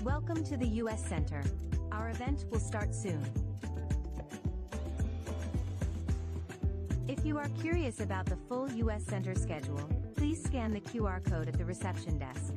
Welcome to the U.S. Center. Our event will start soon. If you are curious about the full U.S. Center schedule, please scan the QR code at the reception desk.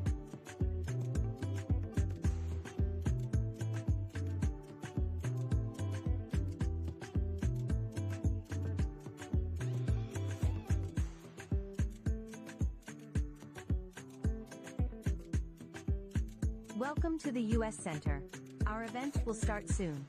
Welcome to the U.S. Center. Our event will start soon.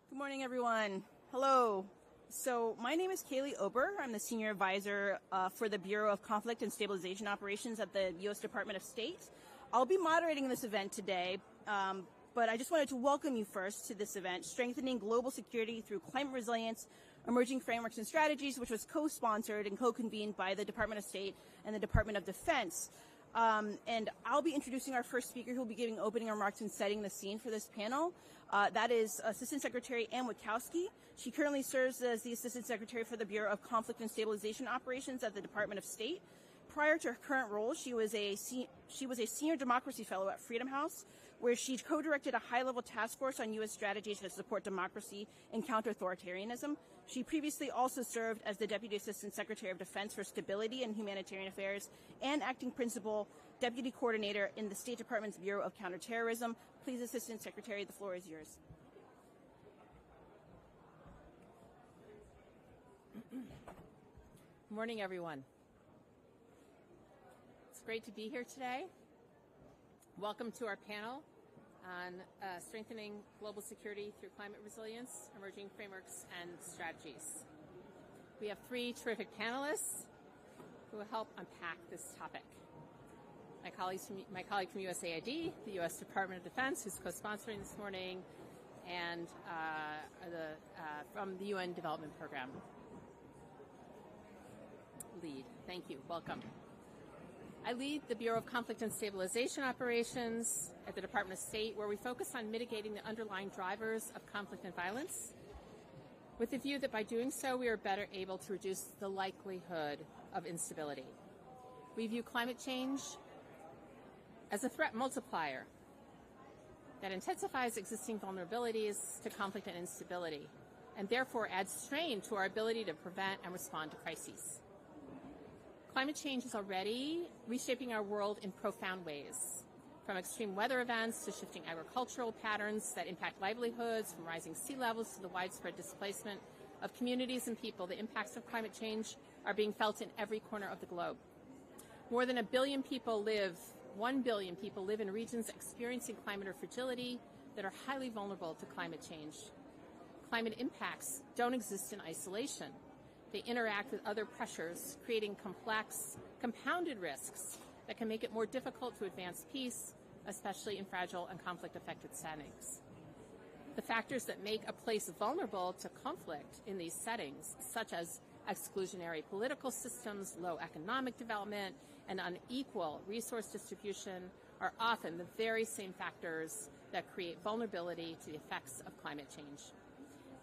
Good morning, everyone. Hello. So my name is Kaylee Ober. I'm the Senior Advisor for the Bureau of Conflict and Stabilization Operations at the U.S. Department of State. I'll be moderating this event today, but I just wanted to welcome you first to this event, Strengthening Global Security Through Climate Resilience, Emerging Frameworks and Strategies, which was co-sponsored and co-convened by the Department of State and the Department of Defense. And I'll be introducing our first speaker who will be giving opening remarks and setting the scene for this panel. That is Assistant Secretary Ann Witkowski. She currently serves as the Assistant Secretary for the Bureau of Conflict and Stabilization Operations at the Department of State. Prior to her current role, she was a Senior Democracy Fellow at Freedom House, where she co-directed a high-level task force on U.S. strategies to support democracy and counter-authoritarianism. She previously also served as the Deputy Assistant Secretary of Defense for Stability and Humanitarian Affairs and Acting Principal Deputy Coordinator in the State Department's Bureau of Counterterrorism. Please, Assistant Secretary, the floor is yours. Good morning, everyone. It's great to be here today. Welcome to our panel on strengthening global security through climate resilience, emerging frameworks, and strategies. We have three terrific panelists who will help unpack this topic. My colleague from USAID, the U.S. Department of Defense, who's co-sponsoring this morning, and from the UN Development Program. Lead. Thank you. Welcome. I lead the Bureau of Conflict and Stabilization Operations at the Department of State, where we focus on mitigating the underlying drivers of conflict and violence, with the view that by doing so, we are better able to reduce the likelihood of instability. We view climate change as a threat multiplier that intensifies existing vulnerabilities to conflict and instability, and therefore adds strain to our ability to prevent and respond to crises. Climate change is already reshaping our world in profound ways, from extreme weather events to shifting agricultural patterns that impact livelihoods, from rising sea levels to the widespread displacement of communities and people. The impacts of climate change are being felt in every corner of the globe. More than 1 billion people live in regions experiencing climate or fragility that are highly vulnerable to climate change. Climate impacts don't exist in isolation. They interact with other pressures, creating complex, compounded risks that can make it more difficult to advance peace, especially in fragile and conflict-affected settings. The factors that make a place vulnerable to conflict in these settings, such as exclusionary political systems, low economic development, and unequal resource distribution, are often the very same factors that create vulnerability to the effects of climate change.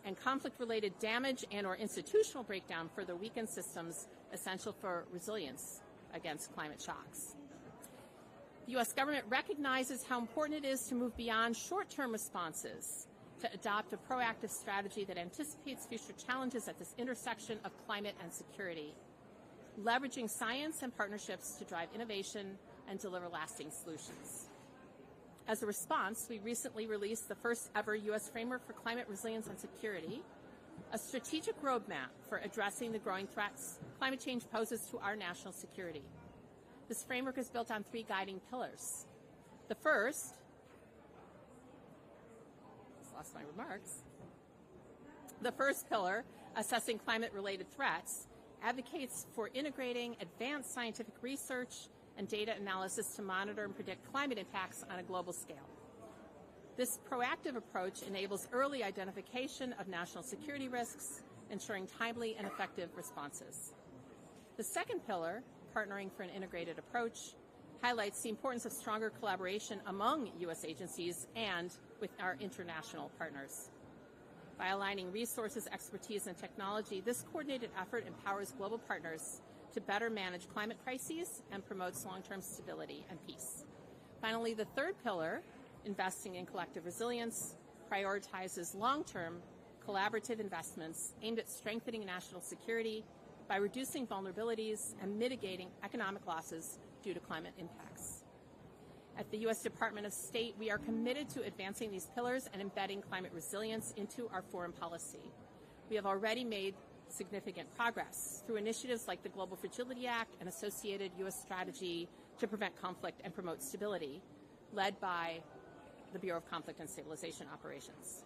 And conflict-related damage and or institutional breakdown further weaken systems essential for resilience against climate shocks. The U.S. government recognizes how important it is to move beyond short-term responses to adopt a proactive strategy that anticipates future challenges at this intersection of climate and security, leveraging science and partnerships to drive innovation and deliver lasting solutions. As a response, we recently released the first ever U.S. Framework for Climate Resilience and Security, a strategic roadmap for addressing the growing threats climate change poses to our national security. This framework is built on 3 guiding pillars. The first, lost my remarks. The first pillar, assessing climate-related threats, advocates for integrating advanced scientific research and data analysis to monitor and predict climate impacts on a global scale. This proactive approach enables early identification of national security risks, ensuring timely and effective responses. The second pillar, partnering for an integrated approach, highlights the importance of stronger collaboration among U.S. agencies and with our international partners. By aligning resources, expertise, and technology, this coordinated effort empowers global partners to better manage climate crises and promotes long-term stability and peace. Finally, the third pillar, investing in collective resilience, prioritizes long-term collaborative investments aimed at strengthening national security by reducing vulnerabilities and mitigating economic losses due to climate impacts. At the U.S. Department of State, we are committed to advancing these pillars and embedding climate resilience into our foreign policy. We have already made significant progress through initiatives like the Global Fragility Act and associated U.S. strategy to prevent conflict and promote stability, led by the Bureau of Conflict and Stabilization Operations.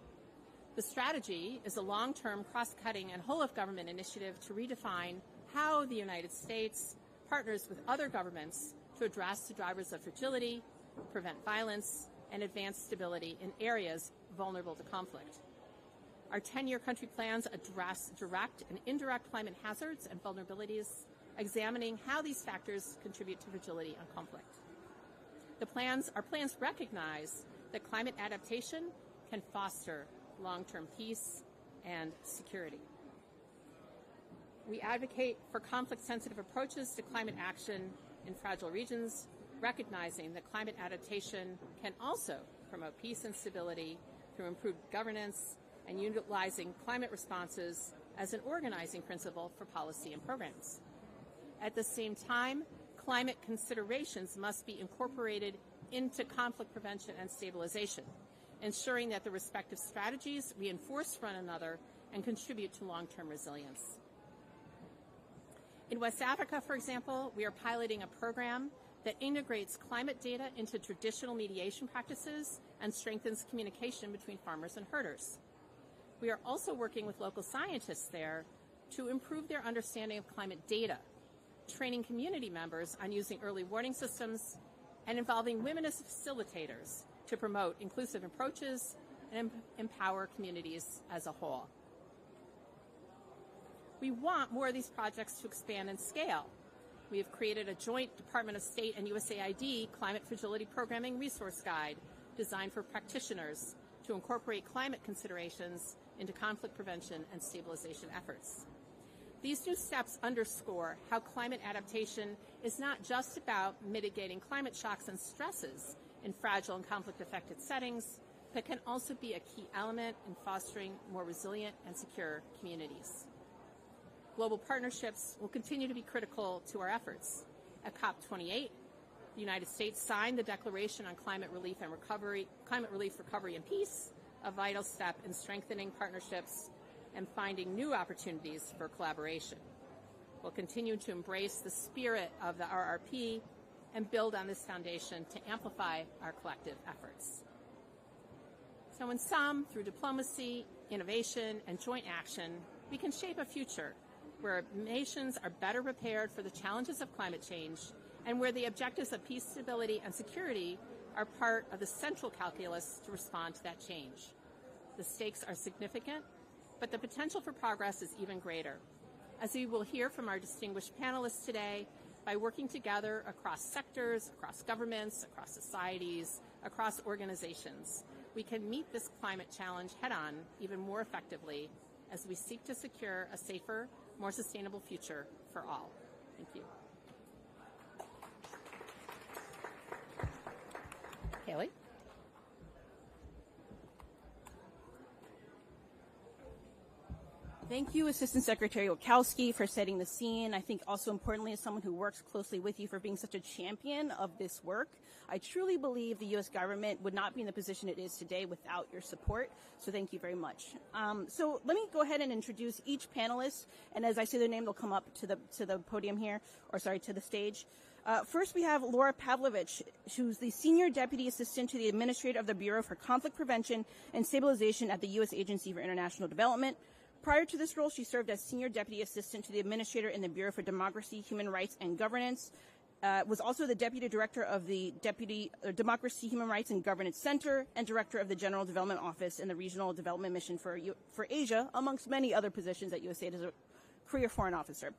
The strategy is a long-term, cross-cutting, and whole-of-government initiative to redefine how the United States partners with other governments to address the drivers of fragility, prevent violence, and advance stability in areas vulnerable to conflict. Our 10-year country plans address direct and indirect climate hazards and vulnerabilities, examining how these factors contribute to fragility and conflict. Our plans recognize that climate adaptation can foster long-term peace and security. We advocate for conflict-sensitive approaches to climate action in fragile regions, recognizing that climate adaptation can also promote peace and stability through improved governance and utilizing climate responses as an organizing principle for policy and programs. At the same time, climate considerations must be incorporated into conflict prevention and stabilization, ensuring that the respective strategies reinforce one another and contribute to long-term resilience. In West Africa, for example, we are piloting a program that integrates climate data into traditional mediation practices and strengthens communication between farmers and herders. We are also working with local scientists there to improve their understanding of climate data, training community members on using early warning systems, and involving women as facilitators to promote inclusive approaches and empower communities as a whole. We want more of these projects to expand and scale. We have created a joint Department of State and USAID Climate Fragility Programming Resource Guide designed for practitioners to incorporate climate considerations into conflict prevention and stabilization efforts. These new steps underscore how climate adaptation is not just about mitigating climate shocks and stresses in fragile and conflict-affected settings, but can also be a key element in fostering more resilient and secure communities. Global partnerships will continue to be critical to our efforts. At COP29, the United States signed the Declaration on Climate Relief, Recovery, and Peace, a vital step in strengthening partnerships and finding new opportunities for collaboration. We'll continue to embrace the spirit of the RRP and build on this foundation to amplify our collective efforts. So in sum, through diplomacy, innovation, and joint action, we can shape a future where nations are better prepared for the challenges of climate change and where the objectives of peace, stability, and security are part of the central calculus to respond to that change. The stakes are significant, but the potential for progress is even greater. As we will hear from our distinguished panelists today, by working together across sectors, across governments, across societies, across organizations, we can meet this climate challenge head-on even more effectively as we seek to secure a safer, more sustainable future for all. Thank you. Kaylee. Thank you, Assistant Secretary Wachowski, for setting the scene. I think also importantly, as someone who works closely with you, for being such a champion of this work. I truly believe the U.S. government would not be in the position it is today without your support. So thank you very much. So let me go ahead and introduce each panelist. And as I say their name, they'll come up to the podium here, or sorry, to the stage. First, we have Laura Pavlovich, who's the Senior Deputy Assistant to the Administrator of the Bureau for Conflict Prevention and Stabilization at the U.S. Agency for International Development. Prior to this role, she served as Senior Deputy Assistant to the Administrator in the Bureau for Democracy, Human Rights, and Governance. Was also the Deputy Director of the Democracy, Human Rights, and Governance Center, and Director of the General Development Office in the Regional Development Mission for Asia, amongst many other positions at USAID as a career foreign officer.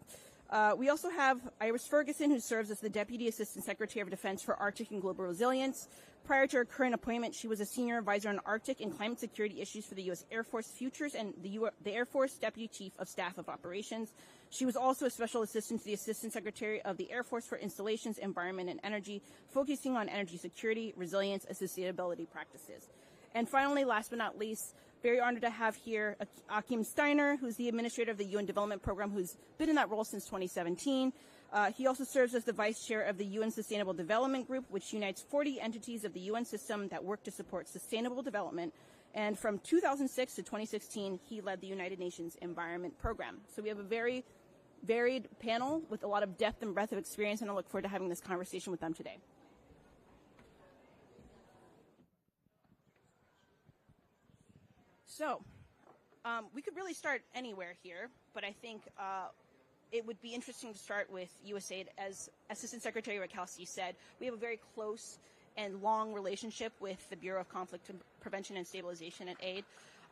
We also have Iris Ferguson, who serves as the Deputy Assistant Secretary of Defense for Arctic and Global Resilience. Prior to her current appointment, she was a Senior Advisor on Arctic and Climate Security Issues for the U.S. Air Force Futures and the Air Force Deputy Chief of Staff of Operations. She was also a Special Assistant to the Assistant Secretary of the Air Force for Installations, Environment, and Energy, focusing on energy security, resilience, and sustainability practices. And finally, last but not least, very honored to have here Achim Steiner, who's the Administrator of the UN Development Program, who's been in that role since 2017. He also serves as the Vice Chair of the UN Sustainable Development Group, which unites 40 entities of the UN system that work to support sustainable development. And from 2006 to 2016, he led the United Nations Environment Program. So we have a very varied panel with a lot of depth and breadth of experience, and I look forward to having this conversation with them today. So we could really start anywhere here, but I think it would be interesting to start with USAID. As Assistant Secretary Wachowski said, we have a very close and long relationship with the Bureau of Conflict Prevention and Stabilization at AID.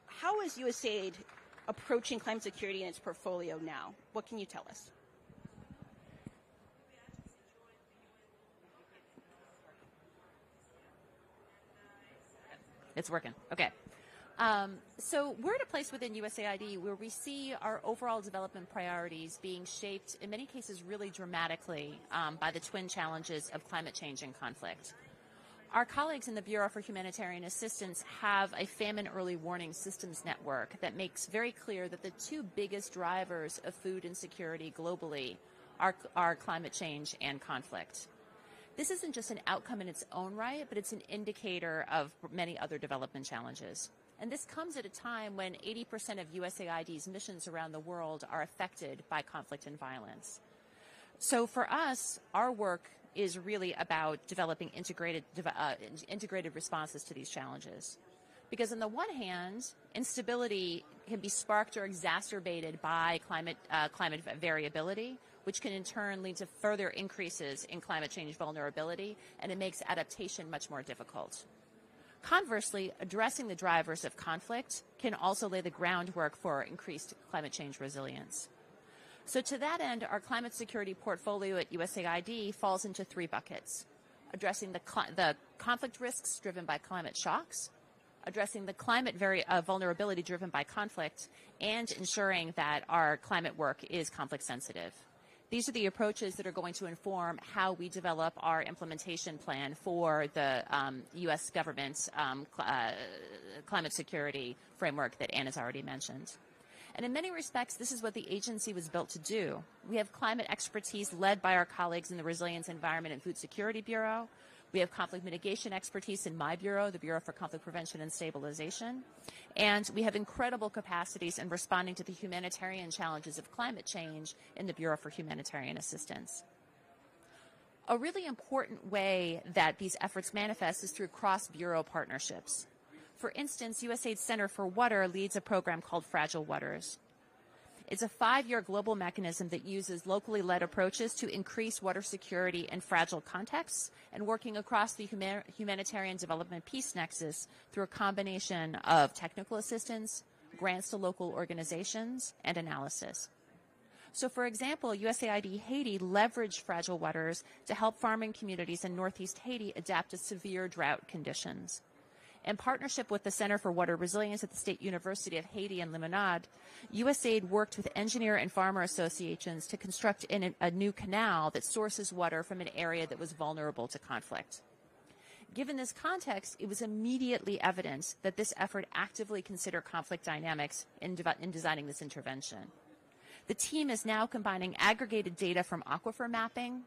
How is USAID approaching climate security in its portfolio now? What can you tell us? It's working. Okay. So we're at a place within USAID where we see our overall development priorities being shaped, in many cases, really dramatically by the twin challenges of climate change and conflict. Our colleagues in the Bureau for Humanitarian Assistance have a famine early warning systems network that makes very clear that the two biggest drivers of food insecurity globally are climate change and conflict. This isn't just an outcome in its own right, but it's an indicator of many other development challenges. And this comes at a time when 80% of USAID's missions around the world are affected by conflict and violence. So for us, our work is really about developing integrated responses to these challenges. Because on the one hand, instability can be sparked or exacerbated by climate variability, which can in turn lead to further increases in climate change vulnerability, and it makes adaptation much more difficult. Conversely, addressing the drivers of conflict can also lay the groundwork for increased climate change resilience. So to that end, our climate security portfolio at USAID falls into three buckets: addressing the conflict risks driven by climate shocks, addressing the climate vulnerability driven by conflict, and ensuring that our climate work is conflict sensitive. These are the approaches that are going to inform how we develop our implementation plan for the U.S. government's climate security framework that Anne has already mentioned. And in many respects, this is what the agency was built to do. We have climate expertise led by our colleagues in the Resilience, Environment, and Food Security Bureau. We have conflict mitigation expertise in my bureau, the Bureau for Conflict Prevention and Stabilization. And we have incredible capacities in responding to the humanitarian challenges of climate change in the Bureau for Humanitarian Assistance. A really important way that these efforts manifest is through cross-bureau partnerships. For instance, USAID's Center for Water leads a program called Fragile Waters. It's a 5-year global mechanism that uses locally led approaches to increase water security in fragile contexts and working across the humanitarian development peace nexus through a combination of technical assistance, grants to local organizations, and analysis. So, for example, USAID Haiti leveraged Fragile Waters to help farming communities in Northeast Haiti adapt to severe drought conditions. In partnership with the Center for Water Resilience at the State University of Haiti and Limonade, USAID worked with engineer and farmer associations to construct a new canal that sources water from an area that was vulnerable to conflict. Given this context, it was immediately evident that this effort actively considered conflict dynamics in designing this intervention. The team is now combining aggregated data from aquifer mapping,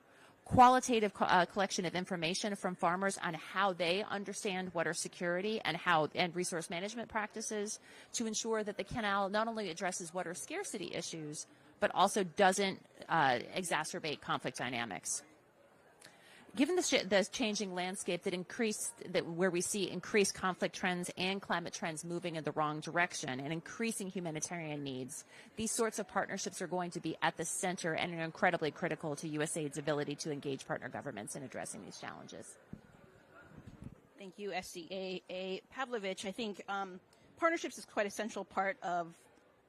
qualitative collection of information from farmers on how they understand water security and resource management practices to ensure that the canal not only addresses water scarcity issues, but also doesn't exacerbate conflict dynamics. Given the changing landscape where we see increased conflict trends and climate trends moving in the wrong direction and increasing humanitarian needs, these sorts of partnerships are going to be at the center and are incredibly critical to USAID's ability to engage partner governments in addressing these challenges. Thank you, SCA Pavlovich. I think partnerships is quite a central part of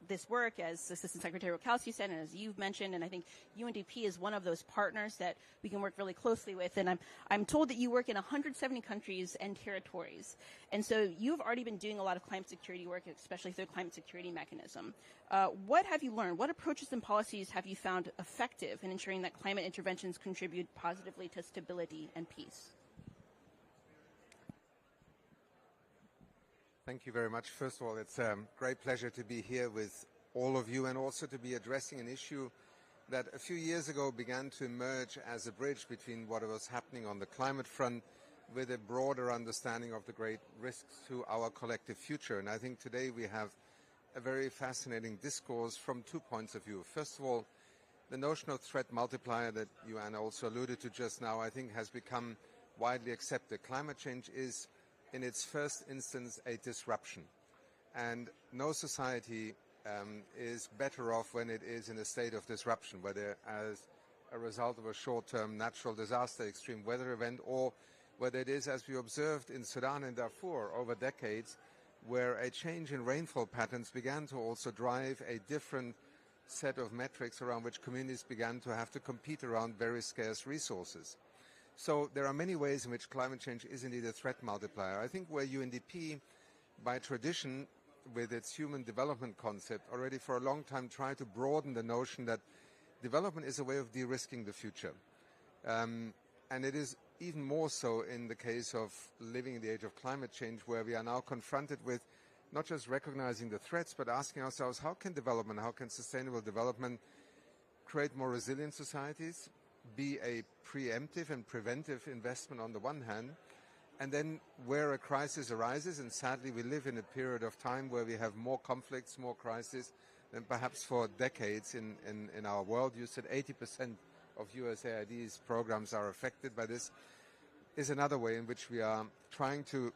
this work, as Assistant Secretary Rokalski said, and as you've mentioned, and I think UNDP is one of those partners that we can work really closely with. And I'm told that you work in 170 countries and territories, and so you've already been doing a lot of climate security work, especially through the climate security mechanism. What have you learned? What approaches and policies have you found effective in ensuring that climate interventions contribute positively to stability and peace? Thank you very much. First of all, it's a great pleasure to be here with all of you and also to be addressing an issue that a few years ago began to emerge as a bridge between what was happening on the climate front with a broader understanding of the great risks to our collective future. And I think today we have a very fascinating discourse from 2 points of view. First of all, the notion of threat multiplier that you, Anna, also alluded to just now, I think has become widely accepted. Climate change is in its first instance a disruption, and no society is better off when it is in a state of disruption, whether as a result of a short-term natural disaster, extreme weather event, or whether it is, as we observed in Sudan and Darfur over decades, where a change in rainfall patterns began to also drive a different set of metrics around which communities began to have to compete around very scarce resources. So there are many ways in which climate change is indeed a threat multiplier. I think where UNDP, by tradition, with its human development concept, already for a long time tried to broaden the notion that development is a way of de-risking the future. And it is even more so in the case of living in the age of climate change, where we are now confronted with not just recognizing the threats, but asking ourselves, how can development, how can sustainable development create more resilient societies, be a preemptive and preventive investment on the one hand, and then where a crisis arises, and sadly we live in a period of time where we have more conflicts, more crises than perhaps for decades in our world. You said 80% of USAID's programs are affected by this, is another way in which we are trying to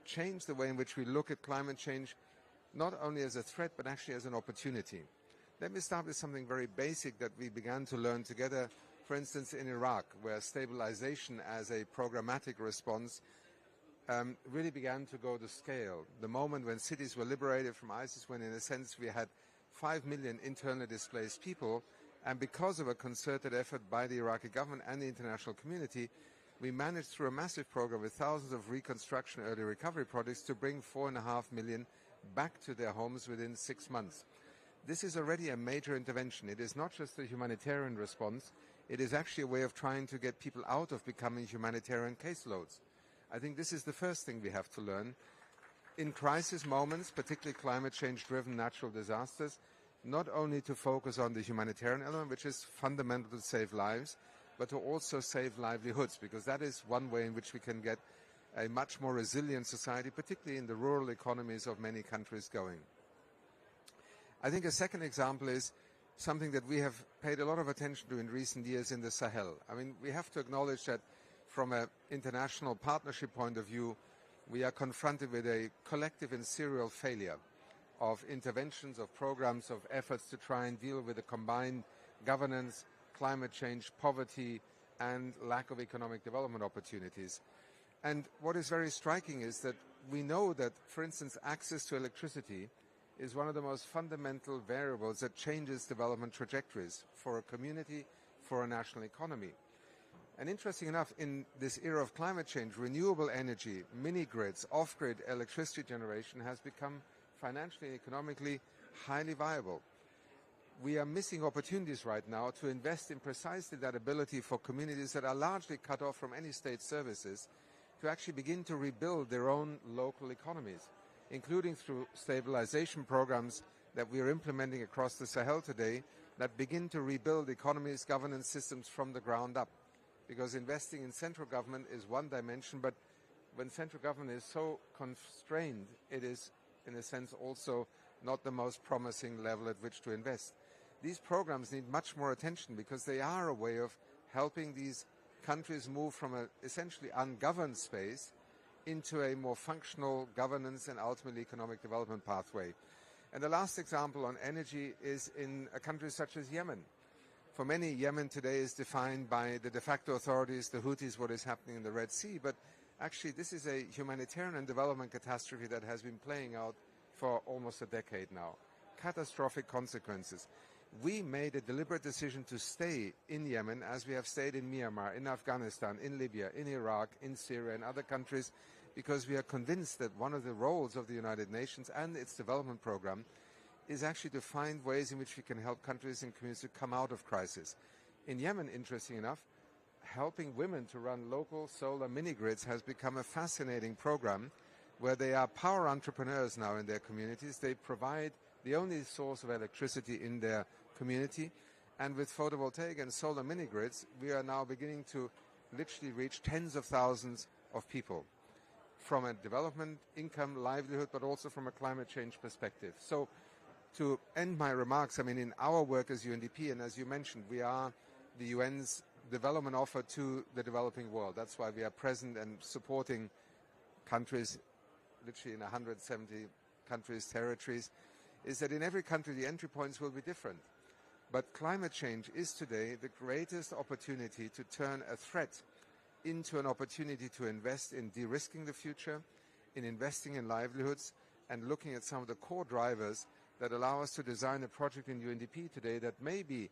change the way in which we look at climate change, not only as a threat, but actually as an opportunity. Let me start with something very basic that we began to learn together, for instance, in Iraq, where stabilization as a programmatic response really began to go to scale. The moment when cities were liberated from ISIS, when in a sense we had 5 million internally displaced people, and because of a concerted effort by the Iraqi government and the international community, we managed through a massive program with thousands of reconstruction early recovery projects to bring 4.5 million back to their homes within 6 months. This is already a major intervention. It is not just a humanitarian response. It is actually a way of trying to get people out of becoming humanitarian caseloads. I think this is the first thing we have to learn. In crisis moments, particularly climate change-driven natural disasters, not only to focus on the humanitarian element, which is fundamental to save lives, but to also save livelihoods, because that is one way in which we can get a much more resilient society, particularly in the rural economies of many countries going. I think a second example is something that we have paid a lot of attention to in recent years in the Sahel. I mean, we have to acknowledge that from an international partnership point of view, we are confronted with a collective and serial failure of interventions, of programs, of efforts to try and deal with the combined governance, climate change, poverty, and lack of economic development opportunities. And what is very striking is that we know that, for instance, access to electricity is one of the most fundamental variables that changes development trajectories for a community, for a national economy. And interesting enough, in this era of climate change, renewable energy, mini-grids, off-grid electricity generation has become financially and economically highly viable. We are missing opportunities right now to invest in precisely that ability for communities that are largely cut off from any state services to actually begin to rebuild their own local economies, including through stabilization programs that we are implementing across the Sahel today that begin to rebuild economies, governance systems from the ground up. Because investing in central government is one dimension, but when central government is so constrained, it is, in a sense, also not the most promising level at which to invest. These programs need much more attention because they are a way of helping these countries move from an essentially ungoverned space into a more functional governance and ultimately economic development pathway. And the last example on energy is in a country such as Yemen. For many, Yemen today is defined by the de facto authorities, the Houthis, what is happening in the Red Sea. But actually, this is a humanitarian and development catastrophe that has been playing out for almost a decade now. Catastrophic consequences. We made a deliberate decision to stay in Yemen, as we have stayed in Myanmar, in Afghanistan, in Libya, in Iraq, in Syria, and other countries, because we are convinced that one of the roles of the United Nations and its development program is actually to find ways in which we can help countries and communities to come out of crisis. In Yemen, interesting enough, helping women to run local solar mini-grids has become a fascinating program where they are power entrepreneurs now in their communities. They provide the only source of electricity in their community. And with photovoltaic and solar mini-grids, we are now beginning to literally reach tens of thousands of people from a development, income, livelihood, but also from a climate change perspective. So to end my remarks, I mean, in our work as UNDP, and as you mentioned, we are the UN's development offer to the developing world. That's why we are present and supporting countries, literally in 170 countries, territories, is that in every country the entry points will be different. But climate change is today the greatest opportunity to turn a threat into an opportunity to invest in de-risking the future, in investing in livelihoods, and looking at some of the core drivers that allow us to design a project in UNDP today that may be,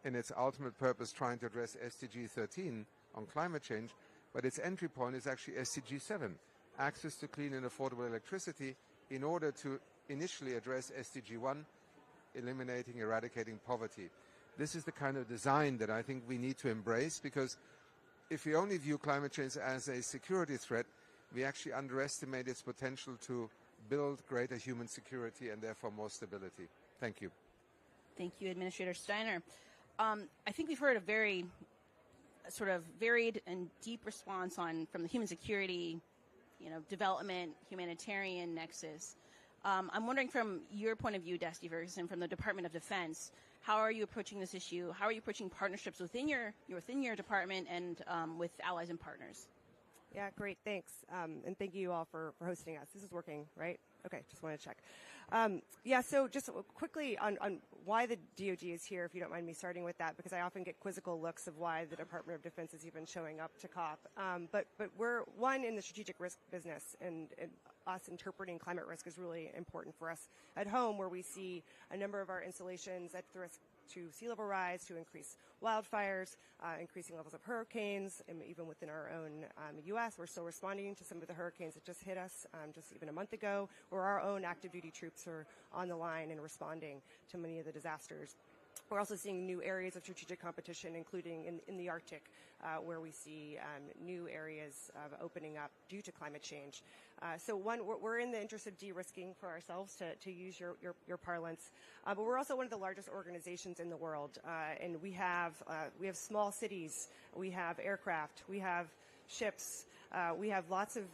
in its ultimate purpose, trying to address SDG 13 on climate change, but its entry point is actually SDG 7, access to clean and affordable electricity, in order to initially address SDG 1, eradicating poverty. This is the kind of design that I think we need to embrace, because if we only view climate change as a security threat, we actually underestimate its potential to build greater human security and therefore more stability. Thank you. Thank you, Administrator Steiner. I think we've heard a very sort of varied and deep response from the human security, development, humanitarian nexus. I'm wondering, from your point of view, Dusty Ferguson, from the Department of Defense, how are you approaching this issue? How are you approaching partnerships within your department and with allies and partners? Yeah, great, thanks. And thank you all for hosting us. This is working, right? Okay, just wanted to check. So just quickly on why the DoD is here, if you don't mind me starting with that, because I often get quizzical looks of why the Department of Defense is even showing up to COP. But we're, one, in the strategic risk business, and us interpreting climate risk is really important for us at home, where we see a number of our installations at the risk to sea level rise, to increase wildfires, increasing levels of hurricanes, and even within our own U.S. We're still responding to some of the hurricanes that just hit us just even a month ago, where our own active duty troops are on the line and responding to many of the disasters. We're also seeing new areas of strategic competition, including in the Arctic, where we see new areas opening up due to climate change. So one, we're in the interest of de-risking for ourselves, to use your parlance, but we're also one of the largest organizations in the world, and we have small cities, we have aircraft, we have ships, we have lots of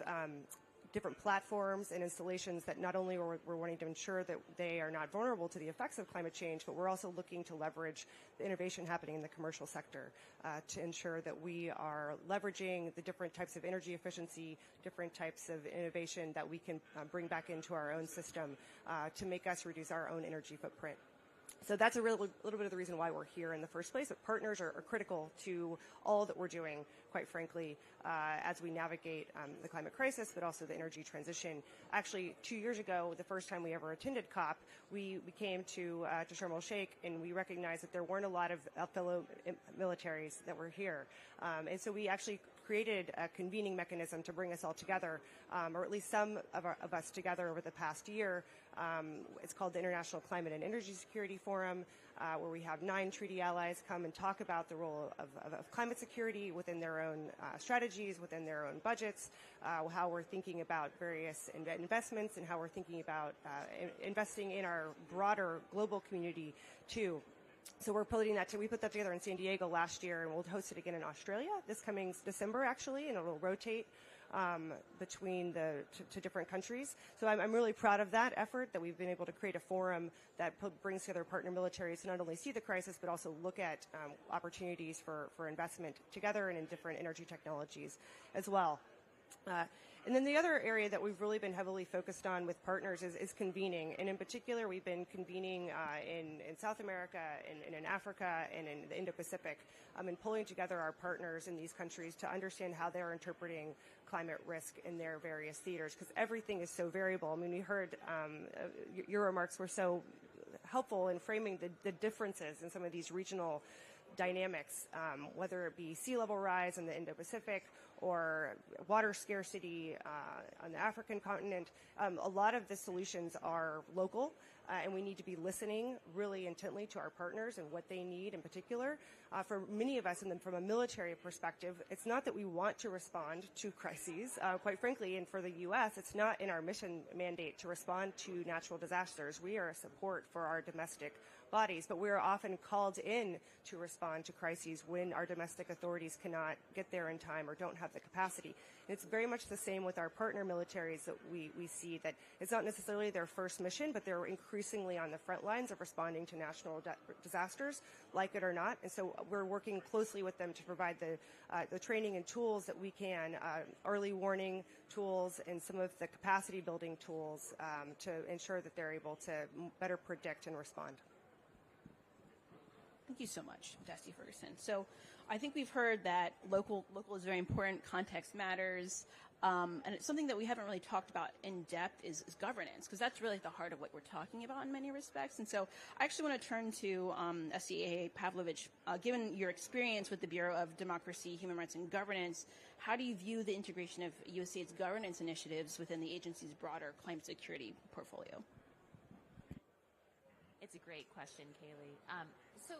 different platforms and installations that not only we're wanting to ensure that they are not vulnerable to the effects of climate change, but we're also looking to leverage the innovation happening in the commercial sector to ensure that we are leveraging the different types of energy efficiency, different types of innovation that we can bring back into our own system to make us reduce our own energy footprint. So that's a little bit of the reason why we're here in the first place. But partners are critical to all that we're doing, quite frankly, as we navigate the climate crisis, but also the energy transition. Actually, 2 years ago, the first time we ever attended COP, we came to Sharm el-Sheikh, and we recognized that there weren't a lot of fellow militaries that were here. And so we actually created a convening mechanism to bring us all together, or at least some of us together over the past year, It's called the International Climate and Energy Security Forum, where we have 9 treaty allies come and talk about the role of climate security within their own strategies, within their own budgets, how we're thinking about various investments, and how we're thinking about investing in our broader global community too. So we're putting that we put that together in San Diego last year, and we'll host it again in Australia this coming December, actually, and it'll rotate between the different countries. So I'm really proud of that effort, that we've been able to create a forum that brings together partner militaries to not only see the crisis, but also look at opportunities for investment together and in different energy technologies as well. And then the other area that we've really been heavily focused on with partners is convening. And in particular, we've been convening in South America and in Africa and in the Indo-Pacific, and pulling together our partners in these countries to understand how they're interpreting climate risk in their various theaters, because everything is so variable. I mean, we heard your remarks were so helpful in framing the differences in some of these regional dynamics, whether it be sea level rise in the Indo-Pacific or water scarcity on the African continent. A lot of the solutions are local, and we need to be listening really intently to our partners and what they need in particular. For many of us, and then from a military perspective, it's not that we want to respond to crises. Quite frankly, and for the U.S., it's not in our mission mandate to respond to natural disasters. We are a support for our domestic bodies, but we are often called in to respond to crises when our domestic authorities cannot get there in time or don't have the capacity. And it's very much the same with our partner militaries that we see, that it's not necessarily their first mission, but they're increasingly on the front lines of responding to national disasters, like it or not. And so we're working closely with them to provide the training and tools that we can, early warning tools and some of the capacity building tools to ensure that they're able to better predict and respond. Thank you so much, Dusty Ferguson. So I think we've heard that local is very important, context matters, and it's something that we haven't really talked about in depth is governance, because that's really at the heart of what we're talking about in many respects. And so I actually want to turn to SDA Pavlovich. Given your experience with the Bureau of Democracy, Human Rights, and Governance, how do you view the integration of USAID's governance initiatives within the agency's broader climate security portfolio? It's a great question, Kaylee. So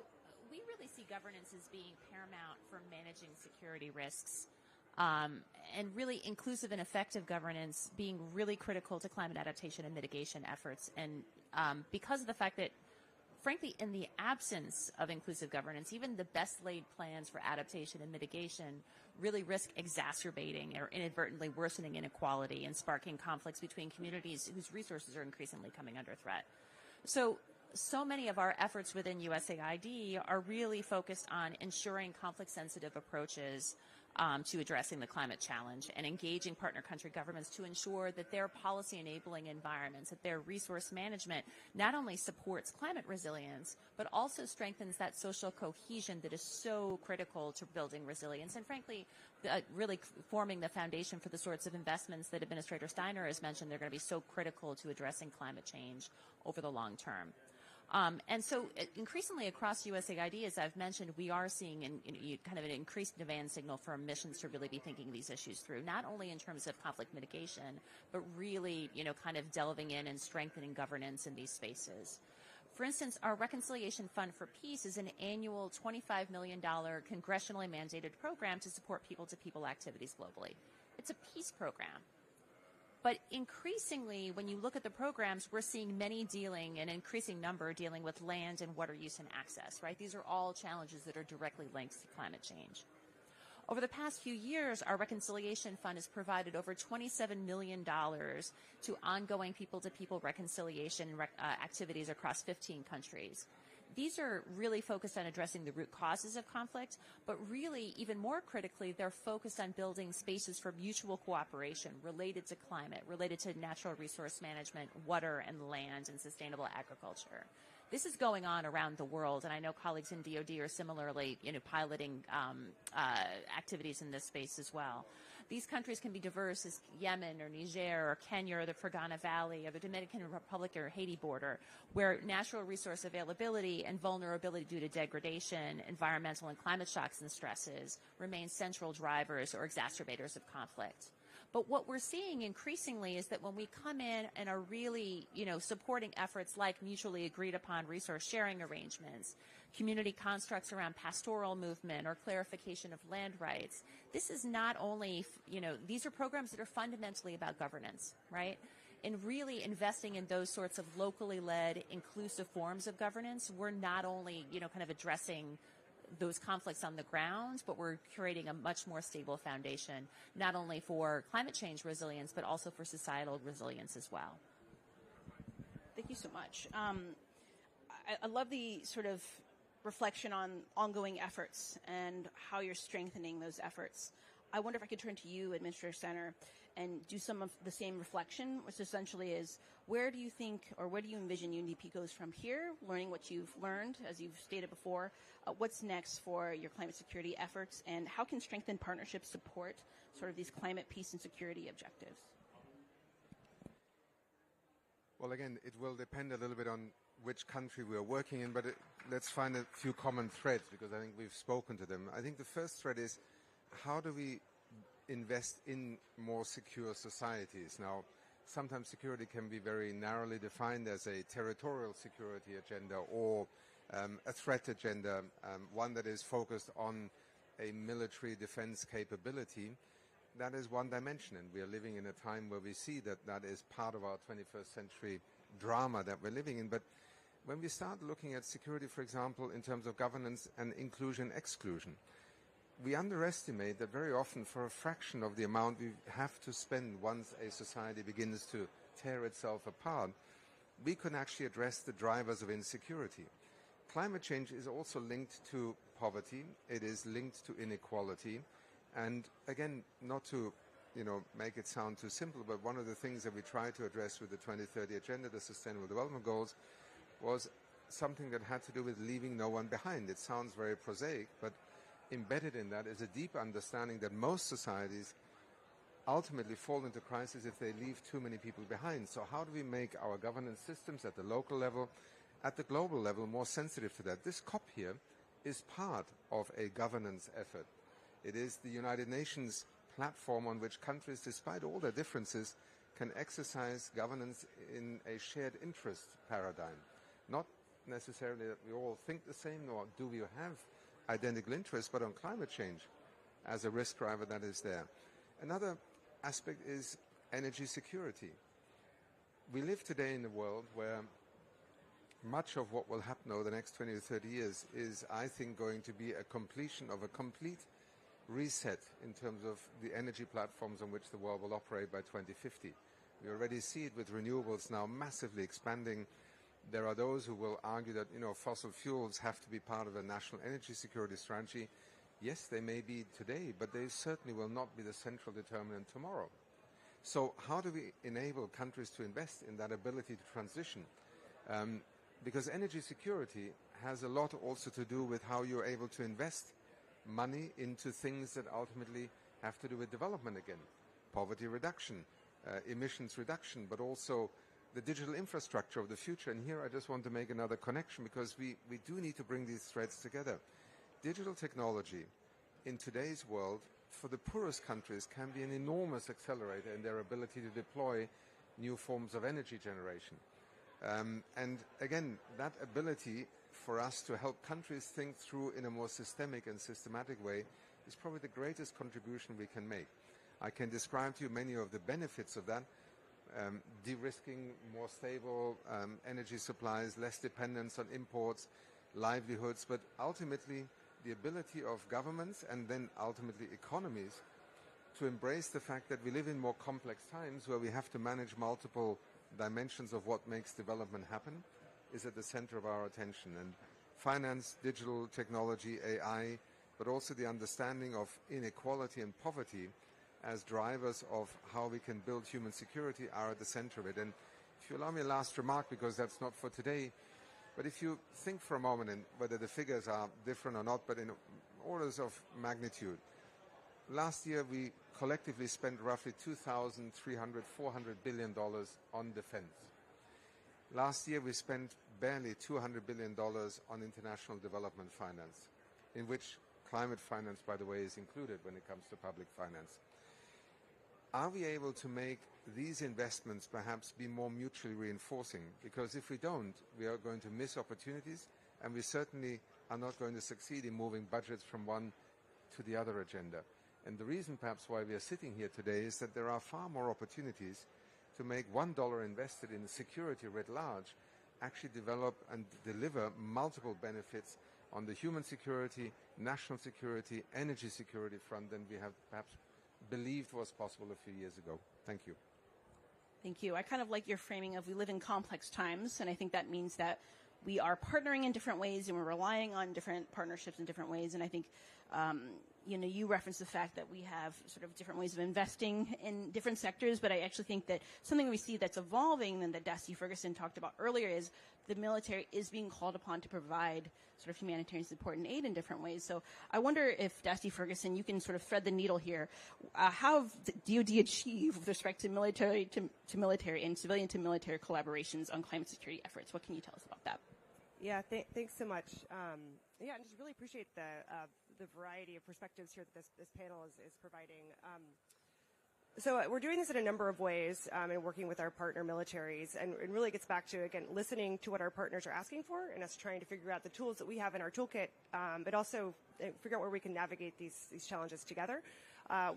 we really see governance as being paramount for managing security risks, and really inclusive and effective governance being really critical to climate adaptation and mitigation efforts. And because of the fact that, frankly, in the absence of inclusive governance, even the best laid plans for adaptation and mitigation really risk exacerbating or inadvertently worsening inequality and sparking conflicts between communities whose resources are increasingly coming under threat. So many of our efforts within USAID are really focused on ensuring conflict-sensitive approaches to addressing the climate challenge and engaging partner country governments to ensure that their policy-enabling environments, that their resource management not only supports climate resilience, but also strengthens that social cohesion that is so critical to building resilience and, frankly, really forming the foundation for the sorts of investments that Administrator Steiner has mentioned. They're going to be so critical to addressing climate change over the long term. And so increasingly across USAID, as I've mentioned, we are seeing kind of an increased demand signal for missions to really be thinking these issues through, not only in terms of conflict mitigation, but really, kind of delving in and strengthening governance in these spaces. For instance, our Reconciliation Fund for Peace is an annual $25 million congressionally mandated program to support people-to-people activities globally. It's a peace program. But increasingly, when you look at the programs, we're seeing many an increasing number dealing with land and water use and access, right? These are all challenges that are directly linked to climate change. Over the past few years, our Reconciliation Fund has provided over $27 million to ongoing people-to-people reconciliation activities across 15 countries. These are really focused on addressing the root causes of conflict, but really, even more critically, they're focused on building spaces for mutual cooperation related to climate, related to natural resource management, water and land, and sustainable agriculture. This is going on around the world, and I know colleagues in DoD are similarly, piloting activities in this space as well. These countries can be diverse as Yemen or Niger or Kenya or the Fergana Valley or the Dominican Republic or Haiti border, where natural resource availability and vulnerability due to degradation, environmental and climate shocks and stresses remain central drivers or exacerbators of conflict. But what we're seeing increasingly is that when we come in and are really, supporting efforts like mutually agreed upon resource sharing arrangements, community constructs around pastoral movement or clarification of land rights, this is not only, these are programs that are fundamentally about governance, right? And really investing in those sorts of locally led, inclusive forms of governance, we're not only, kind of addressing those conflicts on the ground, but we're creating a much more stable foundation, not only for climate change resilience, but also for societal resilience as well. Thank you so much. I love the sort of reflection on ongoing efforts and how you're strengthening those efforts. I wonder if I could turn to you, Administrator Center, and do some of the same reflection, which essentially is, where do you think, or where do you envision UNDP goes from here, learning what you've learned, as you've stated before? What's next for your climate security efforts, and how can strengthened partnerships support sort of these climate, peace, and security objectives? Well, again, it will depend a little bit on which country we are working in, but let's find a few common threads, because I think we've spoken to them. I think the first thread is, how do we invest in more secure societies? Now, sometimes security can be very narrowly defined as a territorial security agenda or a threat agenda, one that is focused on a military defense capability. That is one dimension, and we are living in a time where we see that that is part of our 21st century drama that we're living in. But when we start looking at security, for example, in terms of governance and inclusion-exclusion, we underestimate that very often, for a fraction of the amount we have to spend once a society begins to tear itself apart, we can actually address the drivers of insecurity. Climate change is also linked to poverty. It is linked to inequality. And again, not to make it sound too simple, but one of the things that we tried to address with the 2030 Agenda, the Sustainable Development Goals, was something that had to do with leaving no one behind. It sounds very prosaic, but embedded in that is a deep understanding that most societies ultimately fall into crisis if they leave too many people behind. So how do we make our governance systems at the local level, at the global level, more sensitive to that? This COP here is part of a governance effort. It is the United Nations platform on which countries, despite all their differences, can exercise governance in a shared interest paradigm. Not necessarily that we all think the same, nor do we have identical interests, but on climate change as a risk driver that is there. Another aspect is energy security. We live today in a world where much of what will happen over the next 20 to 30 years is, I think, going to be a completion of a complete reset in terms of the energy platforms on which the world will operate by 2050. We already see it with renewables now massively expanding. There are those who will argue that, fossil fuels have to be part of a national energy security strategy. Yes, they may be today, but they certainly will not be the central determinant tomorrow. So how do we enable countries to invest in that ability to transition? Because energy security has a lot also to do with how you're able to invest money into things that ultimately have to do with development again. Poverty reduction, emissions reduction, but also the digital infrastructure of the future. And here I just want to make another connection, because we do need to bring these threads together. Digital technology in today's world, for the poorest countries, can be an enormous accelerator in their ability to deploy new forms of energy generation. And again, that ability for us to help countries think through in a more systemic and systematic way is probably the greatest contribution we can make. I can describe to you many of the benefits of that. De-risking more stable energy supplies, less dependence on imports, livelihoods, but ultimately the ability of governments and then ultimately economies to embrace the fact that we live in more complex times where we have to manage multiple dimensions of what makes development happen is at the center of our attention. And finance, digital technology, AI, but also the understanding of inequality and poverty as drivers of how we can build human security are at the center of it. And if you allow me a last remark, because that's not for today, but if you think for a moment, and whether the figures are different or not, but in orders of magnitude, last year we collectively spent roughly $2,300, $400 billion on defense. Last year we spent barely $200 billion on international development finance, in which climate finance, by the way, is included when it comes to public finance. are we able to make these investments perhaps be more mutually reinforcing? Because if we don't, we are going to miss opportunities, and we certainly are not going to succeed in moving budgets from one to the other agenda. And the reason perhaps why we are sitting here today is that there are far more opportunities to make $1 invested in security writ large actually develop and deliver multiple benefits on the human security, national security, energy security front than we have perhaps believed was possible a few years ago. Thank you. Thank you. I kind of like your framing of we live in complex times, and I think that means that we are partnering in different ways and we're relying on different partnerships in different ways. And I think, you referenced the fact that we have sort of different ways of investing in different sectors, but I actually think that something we see that's evolving and that Dusty Ferguson talked about earlier is the military is being called upon to provide sort of humanitarian support and aid in different ways. So I wonder if, Dusty Ferguson, you can sort of thread the needle here. How have the DoD achieved with respect to military to military and civilian to military collaborations on climate security efforts? What can you tell us about that? Yeah, thanks so much. Yeah, and just really appreciate the variety of perspectives here that this panel is providing. So we're doing this in a number of ways and working with our partner militaries, and it really gets back to, again, listening to what our partners are asking for and us trying to figure out the tools that we have in our toolkit, but also figure out where we can navigate these challenges together.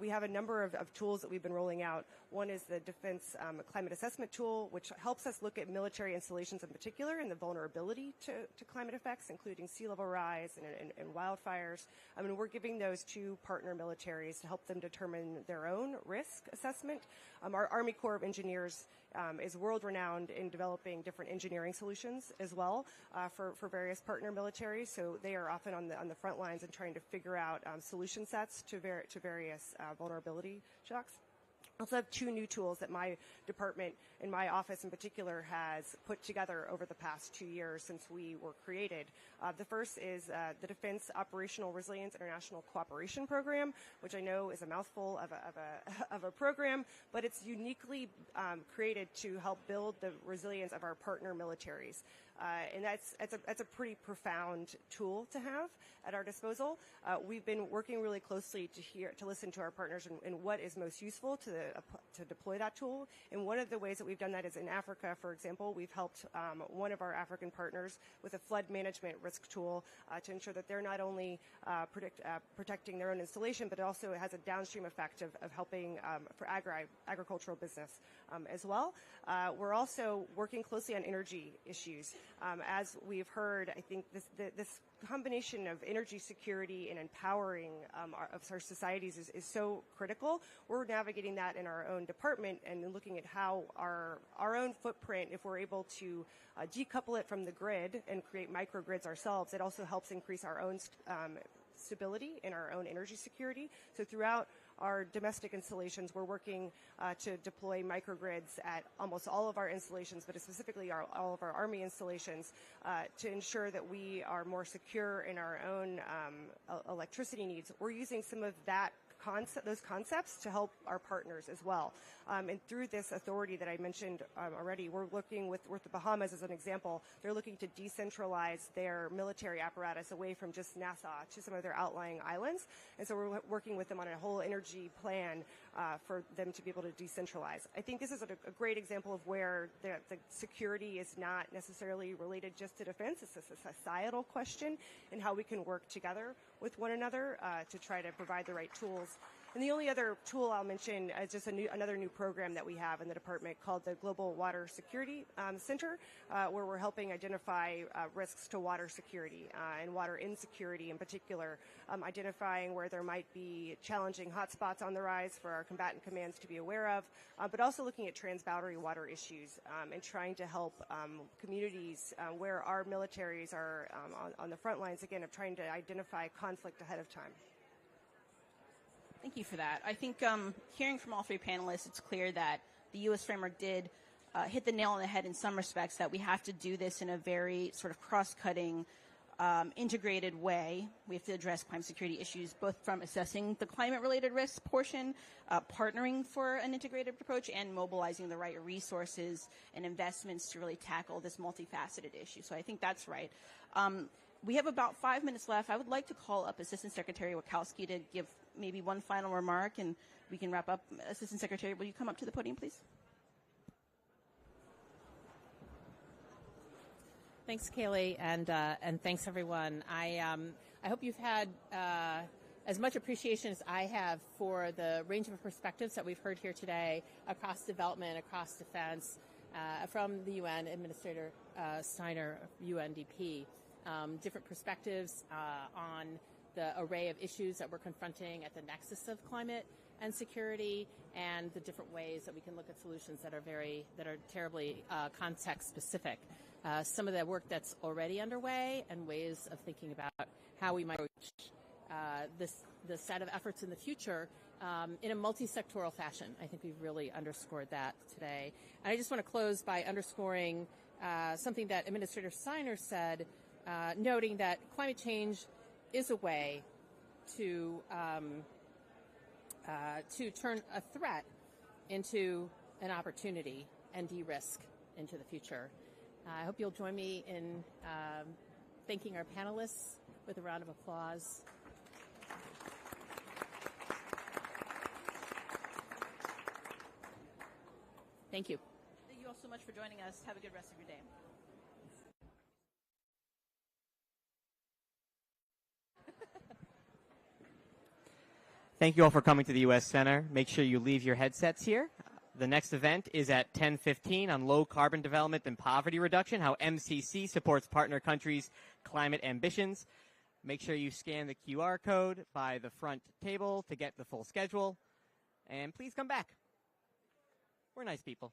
We have a number of tools that we've been rolling out. One is the Defense Climate Assessment Tool, which helps us look at military installations in particular and the vulnerability to climate effects, including sea level rise and wildfires. I mean, we're giving those to partner militaries to help them determine their own risk assessment. Our Army Corps of Engineers is world-renowned in developing different engineering solutions as well for various partner militaries. So they are often on the front lines and trying to figure out solution sets to various vulnerability shocks. I also have two new tools that my department and my office in particular has put together over the past 2 years since we were created. The first is the Defense Operational Resilience International Cooperation Program, which I know is a mouthful of a program, but it's uniquely created to help build the resilience of our partner militaries. And that's a pretty profound tool to have at our disposal. We've been working really closely to listen to our partners and what is most useful to deploy that tool. And one of the ways that we've done that is in Africa, for example. We've helped one of our African partners with a flood management risk tool to ensure that they're not only protecting their own installation, but it also has a downstream effect of helping for agricultural business as well. We're also working closely on energy issues. As we've heard, I think this combination of energy security and empowering our societies is so critical. We're navigating that in our own department and looking at how our own footprint, if we're able to decouple it from the grid and create microgrids ourselves, it also helps increase our own stability and our own energy security. So throughout our domestic installations, we're working to deploy microgrids at almost all of our installations, but specifically all of our Army installations, to ensure that we are more secure in our own electricity needs. We're using some of those concepts to help our partners as well. And through this authority that I mentioned already, we're working with the Bahamas as an example. They're looking to decentralize their military apparatus away from just Nassau to some of their outlying islands. And so we're working with them on a whole energy plan for them to be able to decentralize. I think this is a great example of where the security is not necessarily related just to defense. It's a societal question and how we can work together with one another to try to provide the right tools. And the only other tool I'll mention is just another new program that we have in the department called the Global Water Security Center, where we're helping identify risks to water security and water insecurity in particular, identifying where there might be challenging hotspots on the rise for our combatant commands to be aware of, but also looking at transboundary water issues and trying to help communities where our militaries are on the front lines, again, of trying to identify conflict ahead of time. Thank you for that. I think hearing from all three panelists, it's clear that the U.S. framework did hit the nail on the head in some respects, that we have to do this in a very sort of cross-cutting, integrated way. We have to address climate security issues, both from assessing the climate-related risks portion, partnering for an integrated approach, and mobilizing the right resources and investments to really tackle this multifaceted issue. So I think that's right. We have about 5 minutes left. I would like to call up Assistant Secretary Wachowski to give maybe one final remark and we can wrap up. Assistant Secretary, will you come up to the podium, please? Thanks, Kaylee, and thanks everyone. I hope you've had as much appreciation as I have for the range of perspectives that we've heard here today across development, across defense, from the UN Administrator Steiner, UNDP. Different perspectives on the array of issues that we're confronting at the nexus of climate and security, and the different ways that we can look at solutions that are terribly context specific. Some of the work that's already underway and ways of thinking about how we might approach the set of efforts in the future in a multi-sectoral fashion. I think we've really underscored that today. And I just want to close by underscoring something that Administrator Steiner said, noting that climate change is a way to turn a threat into an opportunity and de-risk into the future. I hope you'll join me in thanking our panelists with a round of applause. Thank you. Thank you all so much for joining us. Have a good rest of your day. Thank you all for coming to the U.S. Center. Make sure you leave your headsets here. The next event is at 10:15 on low carbon development and poverty reduction, how MCC supports partner countries' climate ambitions. Make sure you scan the QR code by the front table to get the full schedule. And please come back. We're nice people.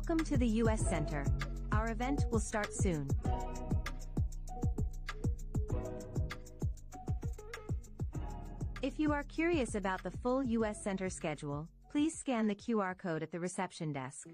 Welcome to the U.S. Center. Our event will start soon. If you are curious about the full U.S. Center schedule, please scan the QR code at the reception desk.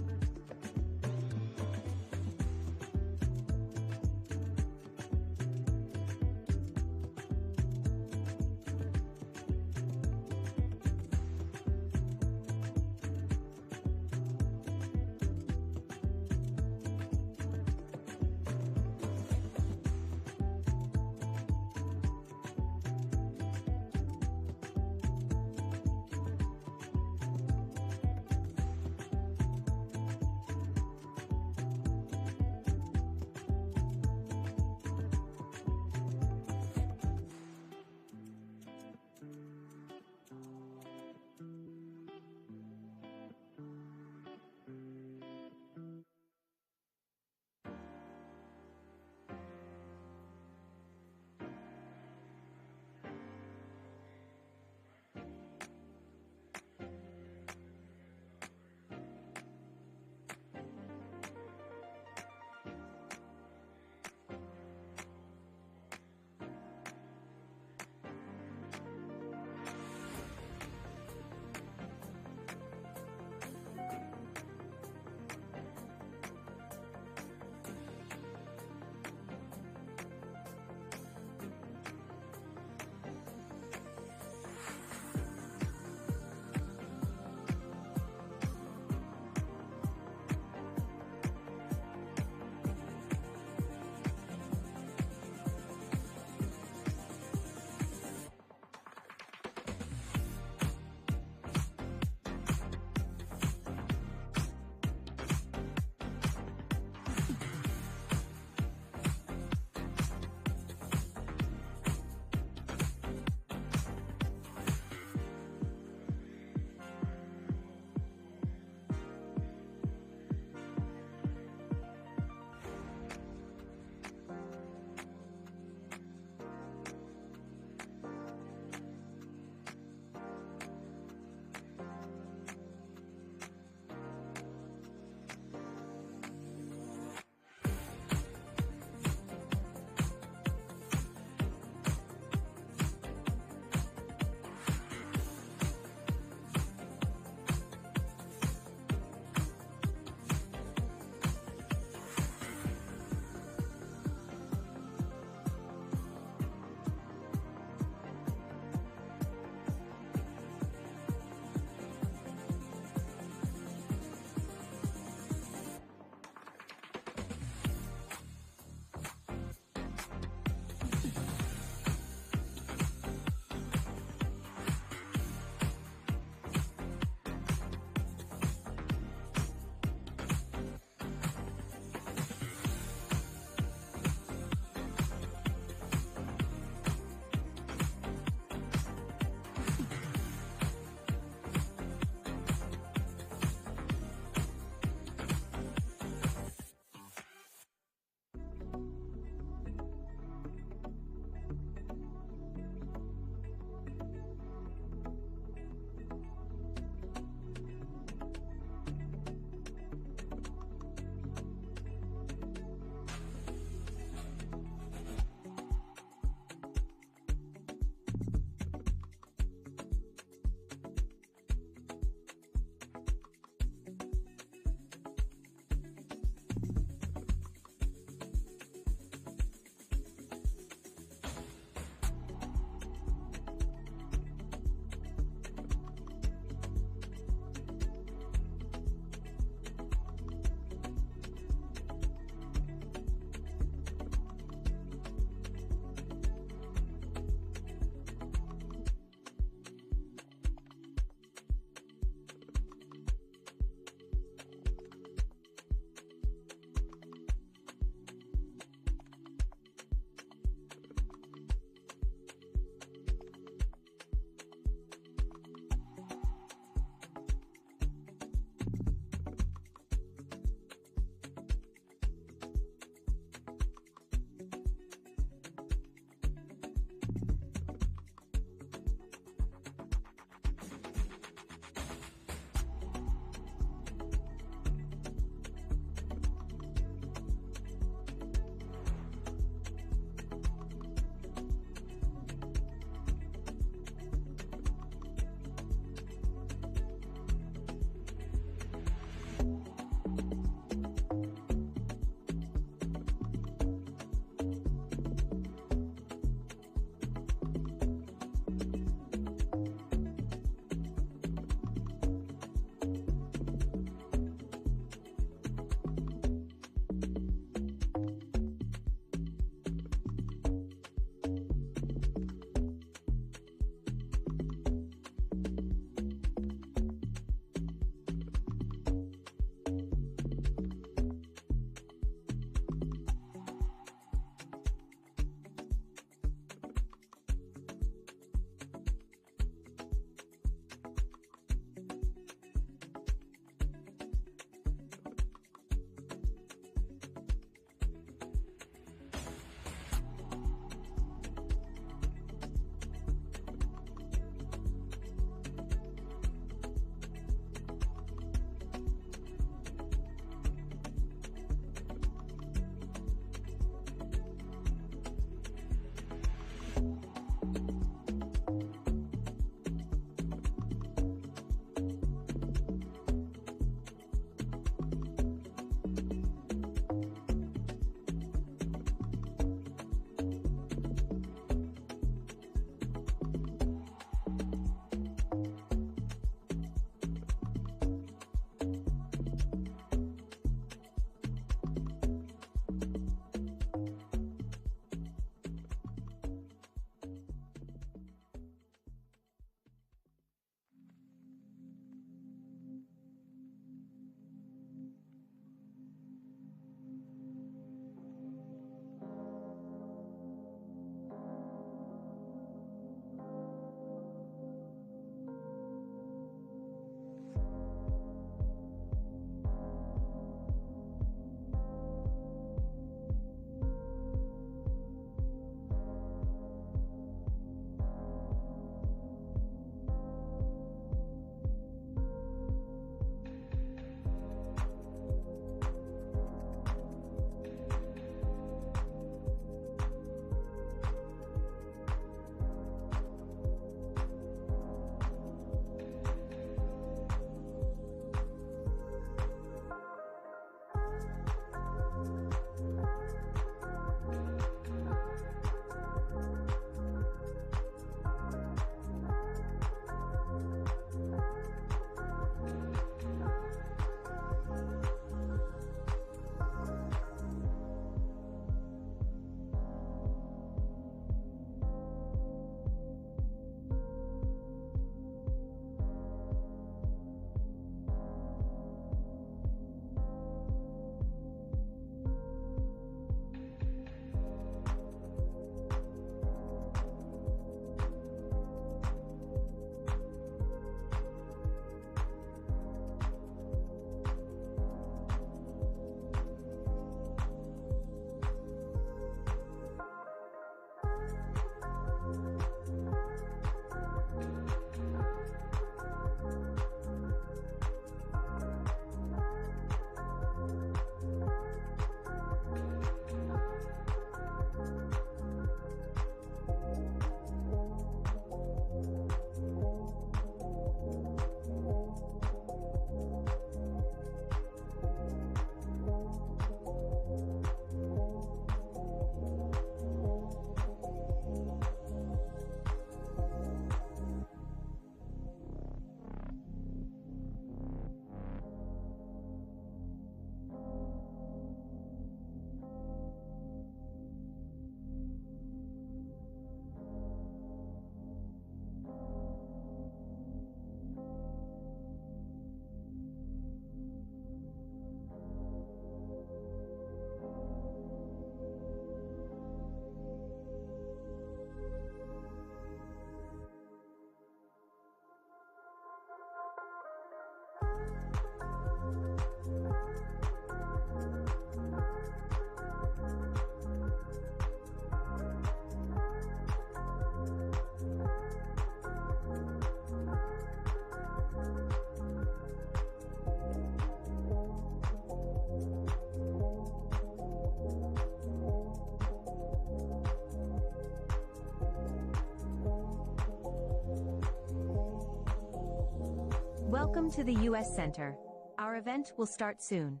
Welcome to the U.S. Center. Our event will start soon.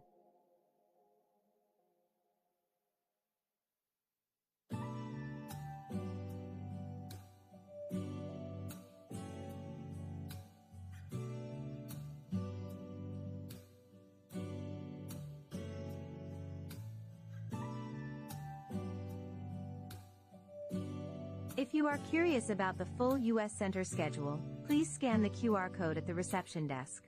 If you are curious about the full U.S. Center schedule, please scan the QR code at the reception desk.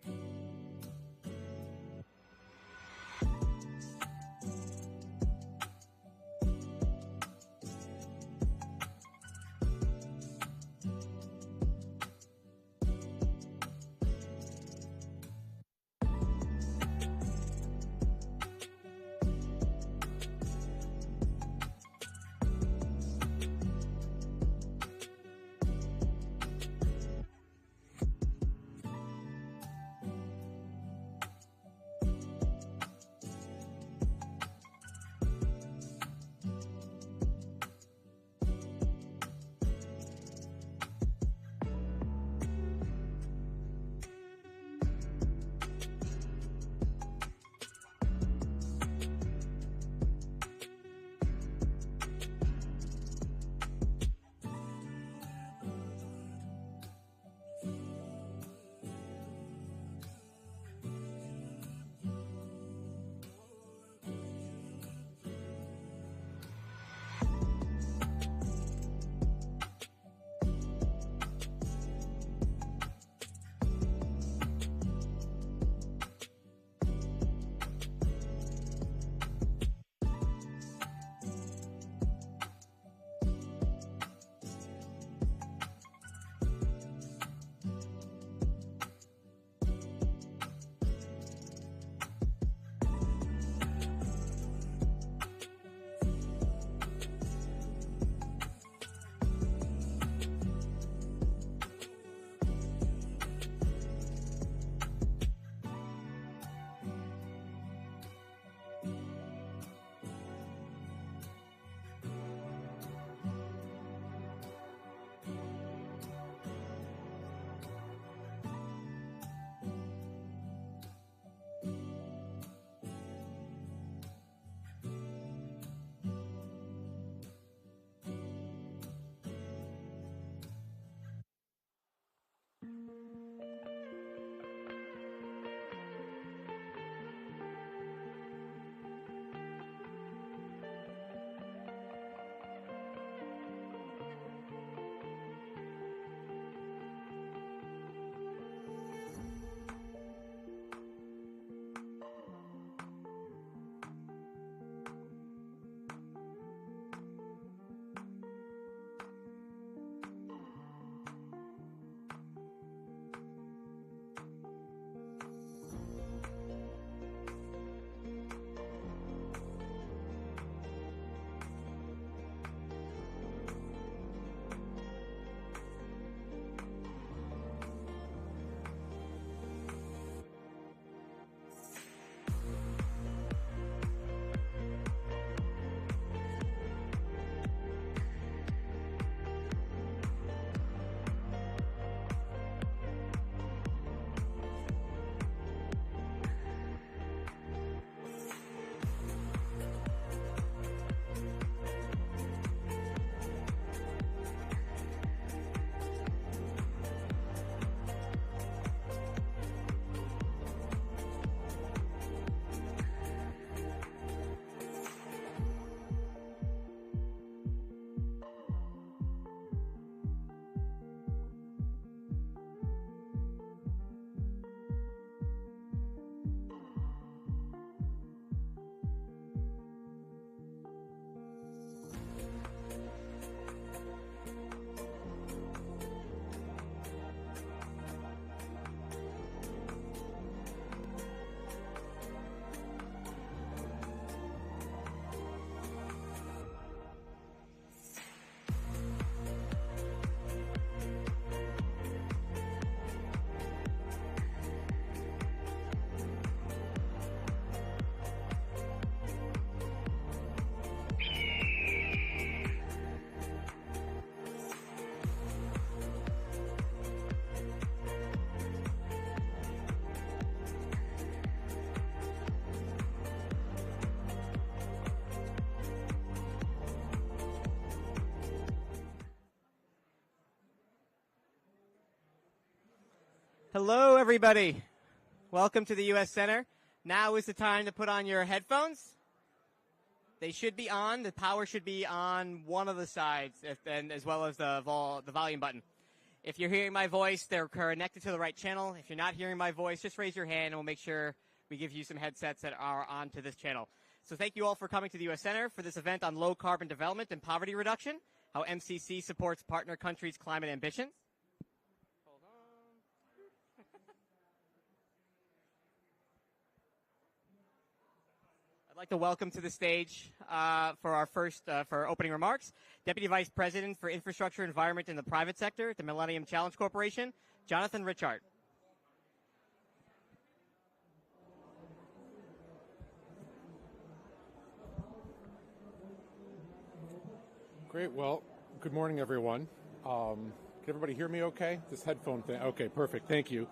Hello, everybody. Welcome to the U.S. Center. Now is the time to put on your headphones. They should be on. The power should be on one of the sides, and as well as the volume button. If you're hearing my voice, they're connected to the right channel. If you're not hearing my voice, just raise your hand, and we'll make sure we give you some headsets that are onto this channel. So thank you all for coming to the U.S. Center for this event on low carbon development and poverty reduction, how MCC supports partner countries' climate ambitions. I'd like to welcome to the stage for our first for opening remarks, Deputy Vice President for Infrastructure, Environment, and the Private Sector at the Millennium Challenge Corporation, Jonathan Richard. Great. Well, good morning, everyone. Can everybody hear me okay? This headphone thing. Okay, perfect. Thank you.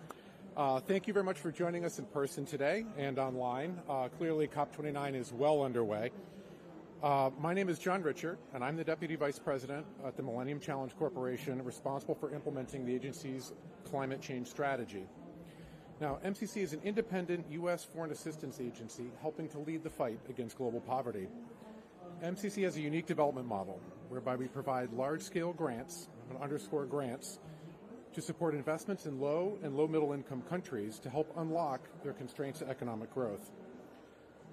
Thank you very much for joining us in person today and online. Clearly, COP29 is well underway. My name is John Richard, and I'm the Deputy Vice President at the Millennium Challenge Corporation, responsible for implementing the agency's climate change strategy. Now, MCC is an independent U.S. foreign assistance agency helping to lead the fight against global poverty. MCC has a unique development model whereby we provide large-scale grants, I'm going to underscore grants, to support investments in low and low-middle income countries to help unlock their constraints to economic growth.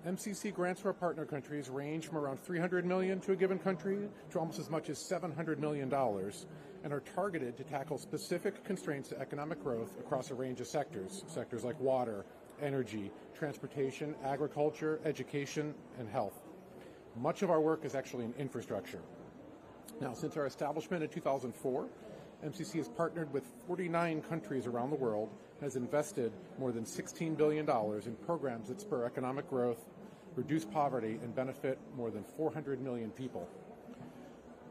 MCC grants to our partner countries range from around $300 million to a given country to almost as much as $700 million and are targeted to tackle specific constraints to economic growth across a range of sectors like water, energy, transportation, agriculture, education, and health. Much of our work is actually in infrastructure. Now, since our establishment in 2004, MCC has partnered with 49 countries around the world and has invested more than $16 billion in programs that spur economic growth, reduce poverty, and benefit more than 400 million people.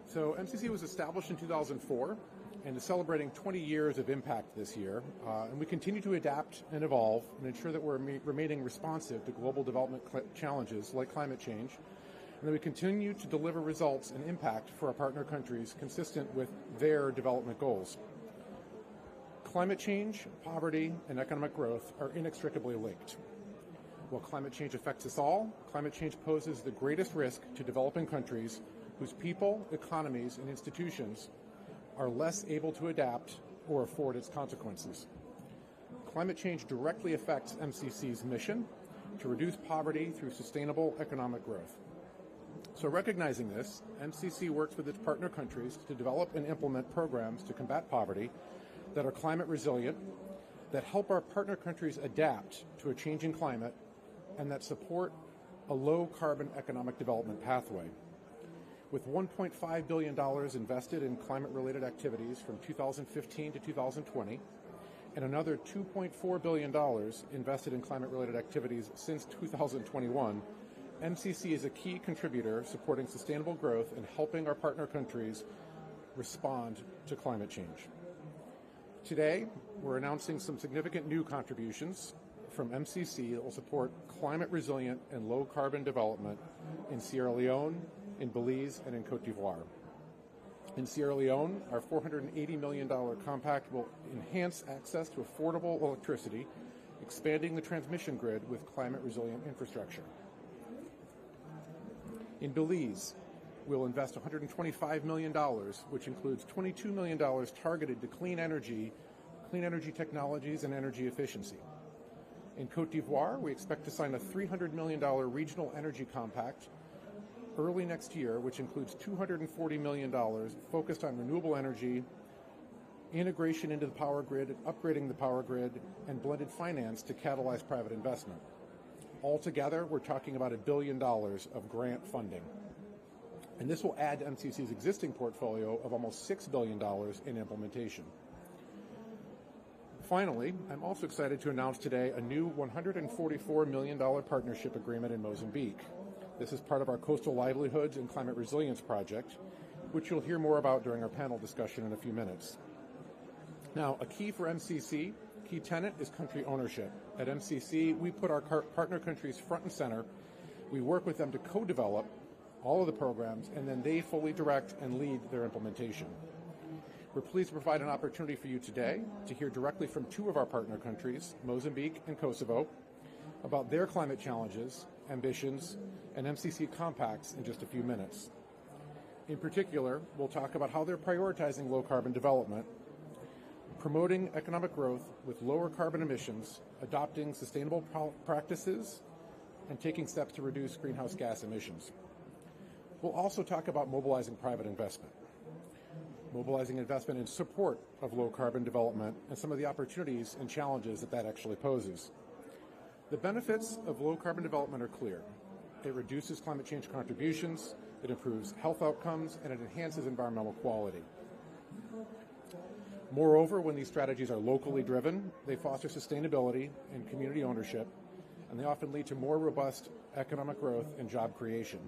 So MCC was established in 2004 and is celebrating 20 years of impact this year. And we continue to adapt and evolve and ensure that we're remaining responsive to global development challenges like climate change, and that we continue to deliver results and impact for our partner countries consistent with their development goals. Climate change, poverty, and economic growth are inextricably linked. While climate change affects us all, climate change poses the greatest risk to developing countries whose people, economies, and institutions are less able to adapt or afford its consequences. Climate change directly affects MCC's mission to reduce poverty through sustainable economic growth. So recognizing this, MCC works with its partner countries to develop and implement programs to combat poverty that are climate resilient, that help our partner countries adapt to a changing climate, and that support a low-carbon economic development pathway. With $1.5 billion invested in climate-related activities from 2015 to 2020, and another $2.4 billion invested in climate-related activities since 2021, MCC is a key contributor supporting sustainable growth and helping our partner countries respond to climate change. Today, we're announcing some significant new contributions from MCC that will support climate-resilient and low-carbon development in Sierra Leone, in Belize, and in Cote d'Ivoire. In Sierra Leone, our $480 million compact will enhance access to affordable electricity, expanding the transmission grid with climate-resilient infrastructure. In Belize, we'll invest $125 million, which includes $22 million targeted to clean energy technologies, and energy efficiency. In Cote d'Ivoire, we expect to sign a $300 million regional energy compact early next year, which includes $240 million focused on renewable energy, integration into the power grid, upgrading the power grid, and blended finance to catalyze private investment. Altogether, we're talking about $1 billion of grant funding. And this will add to MCC's existing portfolio of almost $6 billion in implementation. Finally, I'm also excited to announce today a new $144 million partnership agreement in Mozambique. This is part of our Coastal Livelihoods and Climate Resilience Project, which you'll hear more about during our panel discussion in a few minutes. Now, a key for MCC, key tenet is country ownership. At MCC, we put our partner countries front and center. We work with them to co-develop all of the programs, and then they fully direct and lead their implementation. We're pleased to provide an opportunity for you today to hear directly from two of our partner countries, Mozambique and Kosovo, about their climate challenges, ambitions, and MCC compacts in just a few minutes. In particular, we'll talk about how they're prioritizing low-carbon development, promoting economic growth with lower carbon emissions, adopting sustainable practices, and taking steps to reduce greenhouse gas emissions. We'll also talk about mobilizing private investment, mobilizing investment in support of low-carbon development and some of the opportunities and challenges that that actually poses. The benefits of low-carbon development are clear. It reduces climate change contributions, it improves health outcomes, and it enhances environmental quality. Moreover, when these strategies are locally driven, they foster sustainability and community ownership, and they often lead to more robust economic growth and job creation.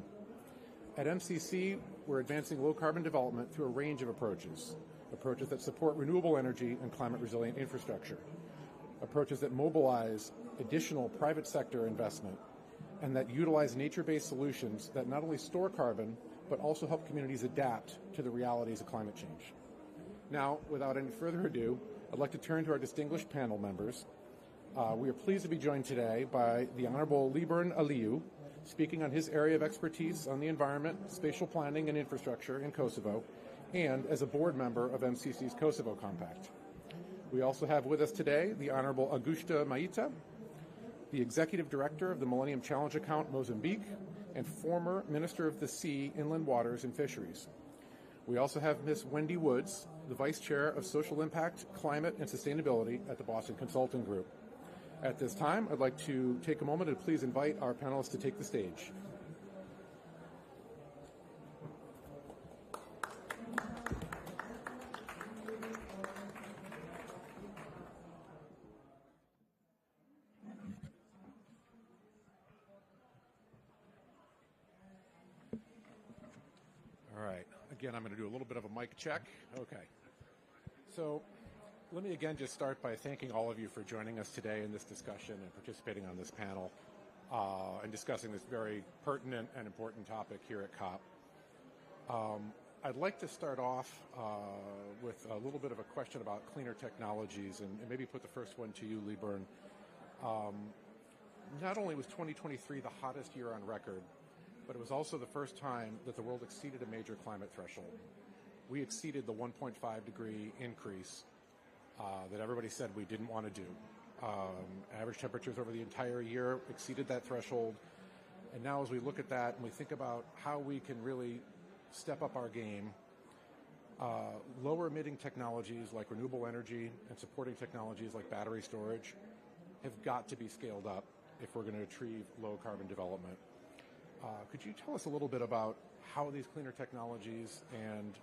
At MCC, we're advancing low-carbon development through a range of approaches that support renewable energy and climate-resilient infrastructure, approaches that mobilize additional private sector investment, and that utilize nature-based solutions that not only store carbon, but also help communities adapt to the realities of climate change. Now, without any further ado, I'd like to turn to our distinguished panel members. We are pleased to be joined today by the Honorable Liburn Aliyu, speaking on his area of expertise on the environment, spatial planning, and infrastructure in Kosovo, and as a board member of MCC's Kosovo Compact. We also have with us today the Honorable Augusta Maita, the Executive Director of the Millennium Challenge Account Mozambique, and former Minister of the Sea, Inland Waters, and Fisheries. We also have Ms. Wendy Woods, the Vice Chair of Social Impact, Climate, and Sustainability at the Boston Consulting Group. At this time, I'd like to take a moment and please invite our panelists to take the stage. All right. Again, I'm going to do a little bit of a mic check. Okay. So let me again just start by thanking all of you for joining us today in this discussion and participating on this panel and discussing this very pertinent and important topic here at COP. I'd like to start off with a little bit of a question about cleaner technologies and maybe put the first one to you, Liburn. Not only was 2023 the hottest year on record, but it was also the first time that the world exceeded a major climate threshold. We exceeded the 1.5 degree increase that everybody said we didn't want to do. Average temperatures over the entire year exceeded that threshold. And now as we look at that and we think about how we can really step up our game, lower emitting technologies like renewable energy and supporting technologies like battery storage have got to be scaled up if we're going to achieve low carbon development. Could you tell us a little bit about how these cleaner technologies and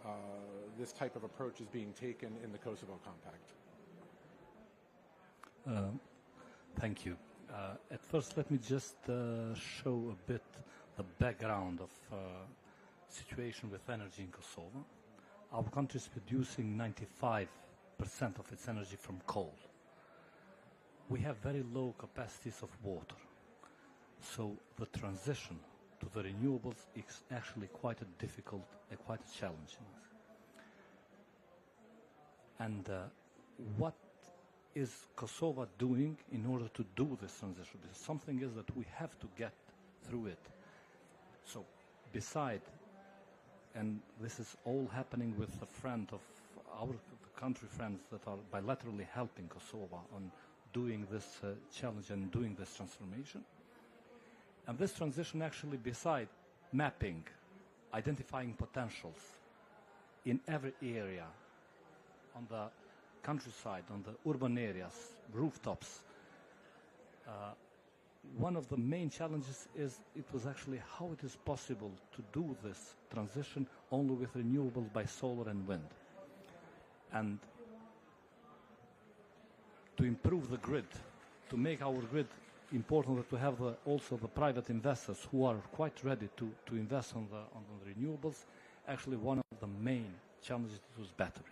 this type of approach is being taken in the Kosovo Compact? Thank you. At first, let me just show a bit the background of situation with energy in Kosovo. Our country is producing 95% of its energy from coal. We have very low capacities of water. So the transition to the renewables is actually quite a difficult, quite a challenge. And what is Kosovo doing in order to do this transition? Because something is that we have to get through it. So beside, and this is all happening with a friend of our country friends that are bilaterally helping Kosovo on doing this challenge and doing this transformation. And this transition actually, beside mapping, identifying potentials in every area, on the countryside, on the urban areas, rooftops, one of the main challenges is it was actually how it is possible to do this transition only with renewables by solar and wind. And to improve the grid, to make our grid important, that to have also the private investors who are quite ready to invest on the renewables. Actually, one of the main challenges was battery.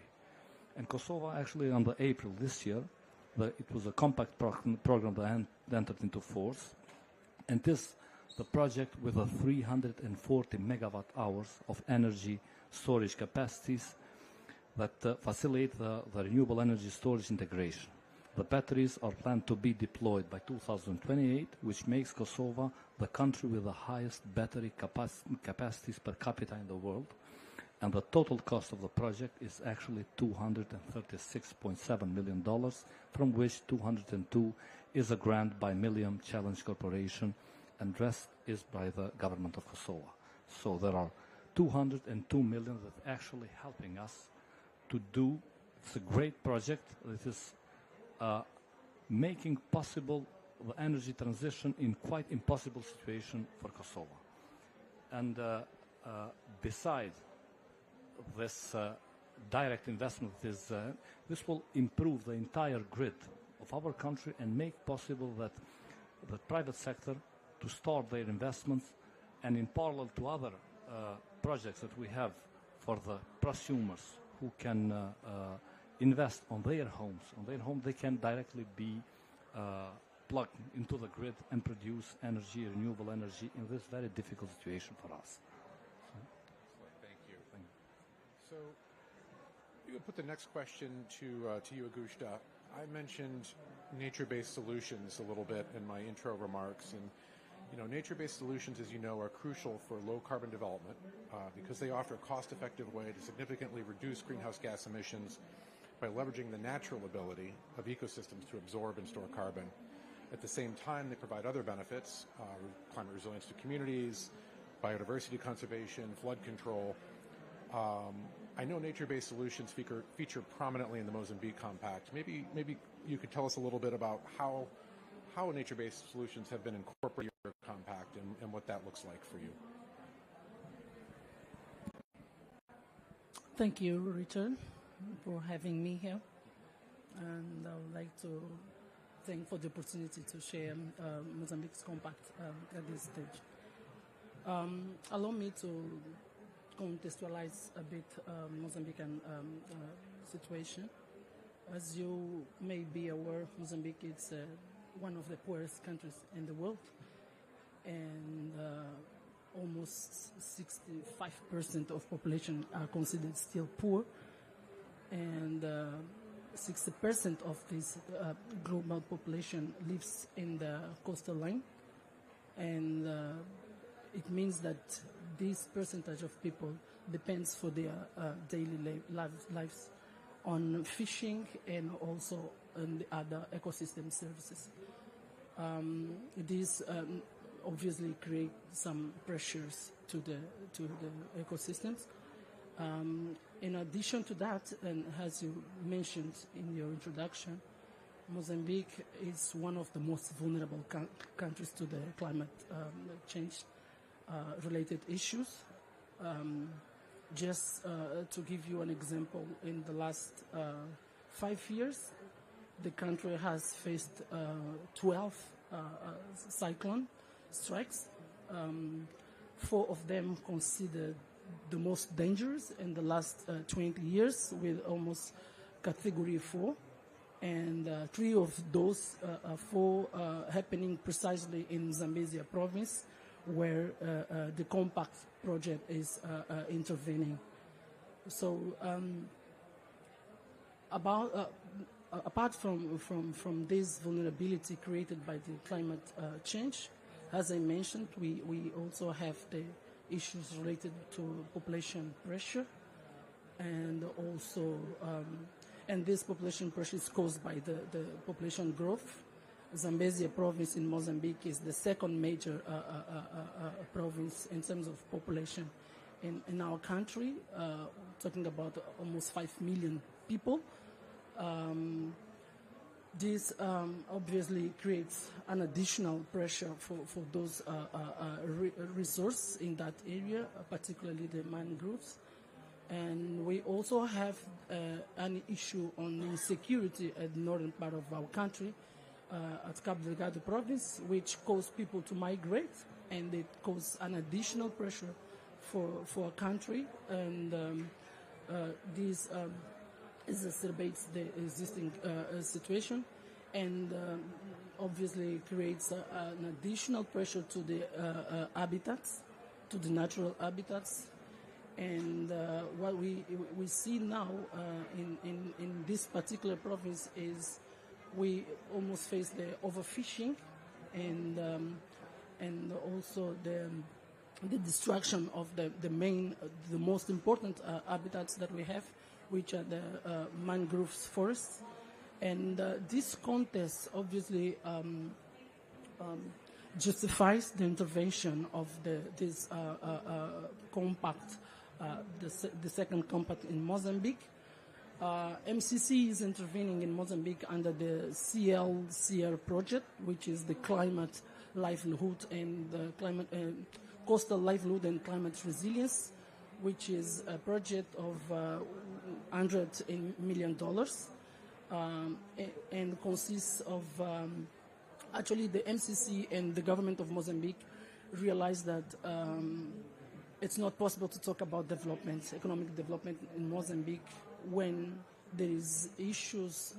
And Kosovo actually on the April this year, it was a compact program that entered into force, and this the project with a 340 megawatt hours of energy storage capacities that facilitate the renewable energy storage integration. The batteries are planned to be deployed by 2028, which makes Kosovo the country with the highest battery capacities per capita in the world. And the total cost of the project is actually $236.7 million, from which 202 is a grant by Milliam Challenge Corporation, and rest is by the government of Kosovo. So there are 202 million that actually helping us to do. It's a great project that is making possible the energy transition in quite impossible situation for Kosovo. And besides this direct investment, this will improve the entire grid of our country and make possible that the private sector to start their investments, and in parallel to other projects that we have for the prosumers who can invest on their homes. On their home, they can directly be plugged into the grid and produce energy, renewable energy, in this very difficult situation for us. Thank you. So, you put the next question to you, Augusta. I mentioned nature-based solutions a little bit in my intro remarks, and nature-based solutions, as you know, are crucial for low-carbon development because they offer a cost-effective way to significantly reduce greenhouse gas emissions by leveraging the natural ability of ecosystems to absorb and store carbon. At the same time, they provide other benefits, climate resilience to communities, biodiversity conservation, flood control. I know nature-based solutions feature prominently in the Mozambique Compact. Maybe you could tell us a little bit about how nature-based solutions have been incorporated in your compact and what that looks like for you. Thank you, Richard, for having me here. And I would like to thank for the opportunity to share Mozambique's compact at this stage. Allow me to contextualize a bit Mozambican situation. As you may be aware, Mozambique is one of the poorest countries in the world, and almost 65% of population are considered still poor, and 60% of this global population lives in the coastal line, and it means that this percentage of people depends for their daily lives on fishing and also on the other ecosystem services. This obviously create some pressures to the ecosystems. In addition to that, and as you mentioned in your introduction, Mozambique is one of the most vulnerable countries to the climate change related issues. Just to give you an example, in the last 5 years, the country has faced 12 cyclone strikes, 4 of them considered the most dangerous in the last 20 years, with almost category 4, and 3 of those 4 happening precisely in Zambezia province, where the compact project is intervening. So apart from this vulnerability created by the climate change, as I mentioned, we also have the issues related to population pressure, and also and this population pressure is caused by the population growth. Zambezia province in Mozambique is the second major province in terms of population in our country, talking about almost 5 million people. This obviously creates an additional pressure for those resources in that area, particularly the mangroves. And we also have an issue on insecurity at the northern part of our country, at Cabo Delgado province, which cause people to migrate, and it causes an additional pressure for a country, and this exacerbates the existing situation, and obviously creates an additional pressure to the habitats, to the natural habitats, And what we see now in this particular province is we almost face the overfishing and also the destruction of the most important habitats that we have, which are the mangroves forests. And this contest obviously justifies the intervention of this compact, the second compact in Mozambique. MCC is intervening in Mozambique under the CLCR project, which is the climate livelihood and coastal livelihood and climate resilience, which is a project of $100 million and consists of actually the MCC and the government of Mozambique realized that it's not possible to talk about development, economic development in Mozambique when there is issues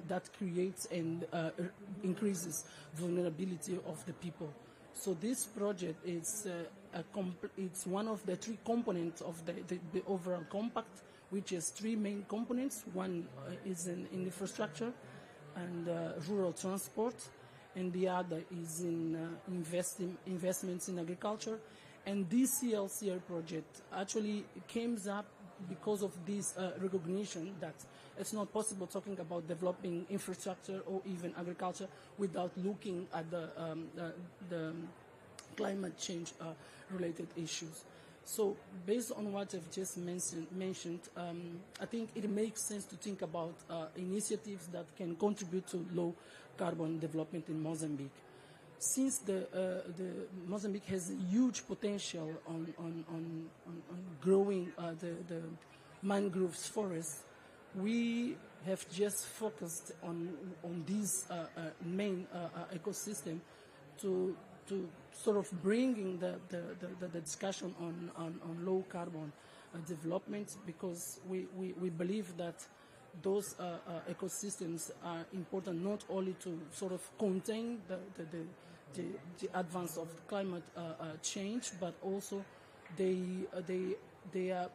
that creates and increases vulnerability of the people. So this project is it's one of the three components of the overall compact, which has three main components. One is in infrastructure and rural transport, and the other is in investments in agriculture. And this CLCR project actually came up because of this recognition that it's not possible talking about developing infrastructure or even agriculture without looking at the climate change related issues. So based on what I've just mentioned, I think it makes sense to think about initiatives that can contribute to low carbon development in Mozambique. Since the Mozambique has a huge potential on growing the mangroves forests, we have just focused on this main ecosystem to sort of bringing the discussion on low carbon development, because we believe that those ecosystems are important not only to sort of contain the advance of climate change, but also they are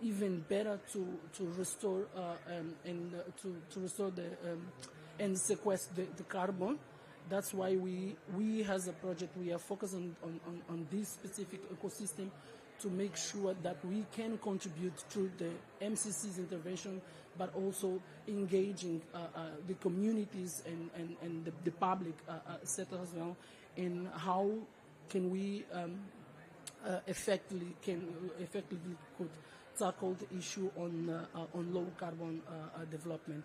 even better to restore and to restore and sequester the carbon. That's why we as a project, we are focused on this specific ecosystem to make sure that we can contribute through the MCC's intervention, but also engaging the communities and the public sector as well in how can we effectively could tackle the issue on low carbon development.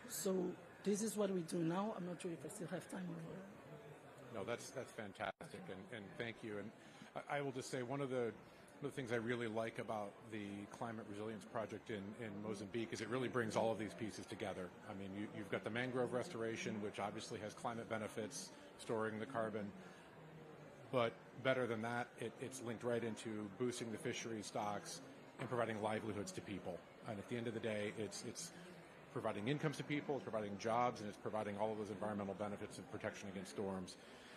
So this is what we do now. I'm not sure if I still have time. No, that's fantastic, and thank you. And I will just say one of the things I really like about the Climate Resilience Project in Mozambique is it really brings all of these pieces together. I mean, you've got the mangrove restoration, which obviously has climate benefits, storing the carbon, but better than that, it's linked right into boosting the fishery stocks and providing livelihoods to people. And at the end of the day, it's providing incomes to people, it's providing jobs, and it's providing all of those environmental benefits of protection against storms.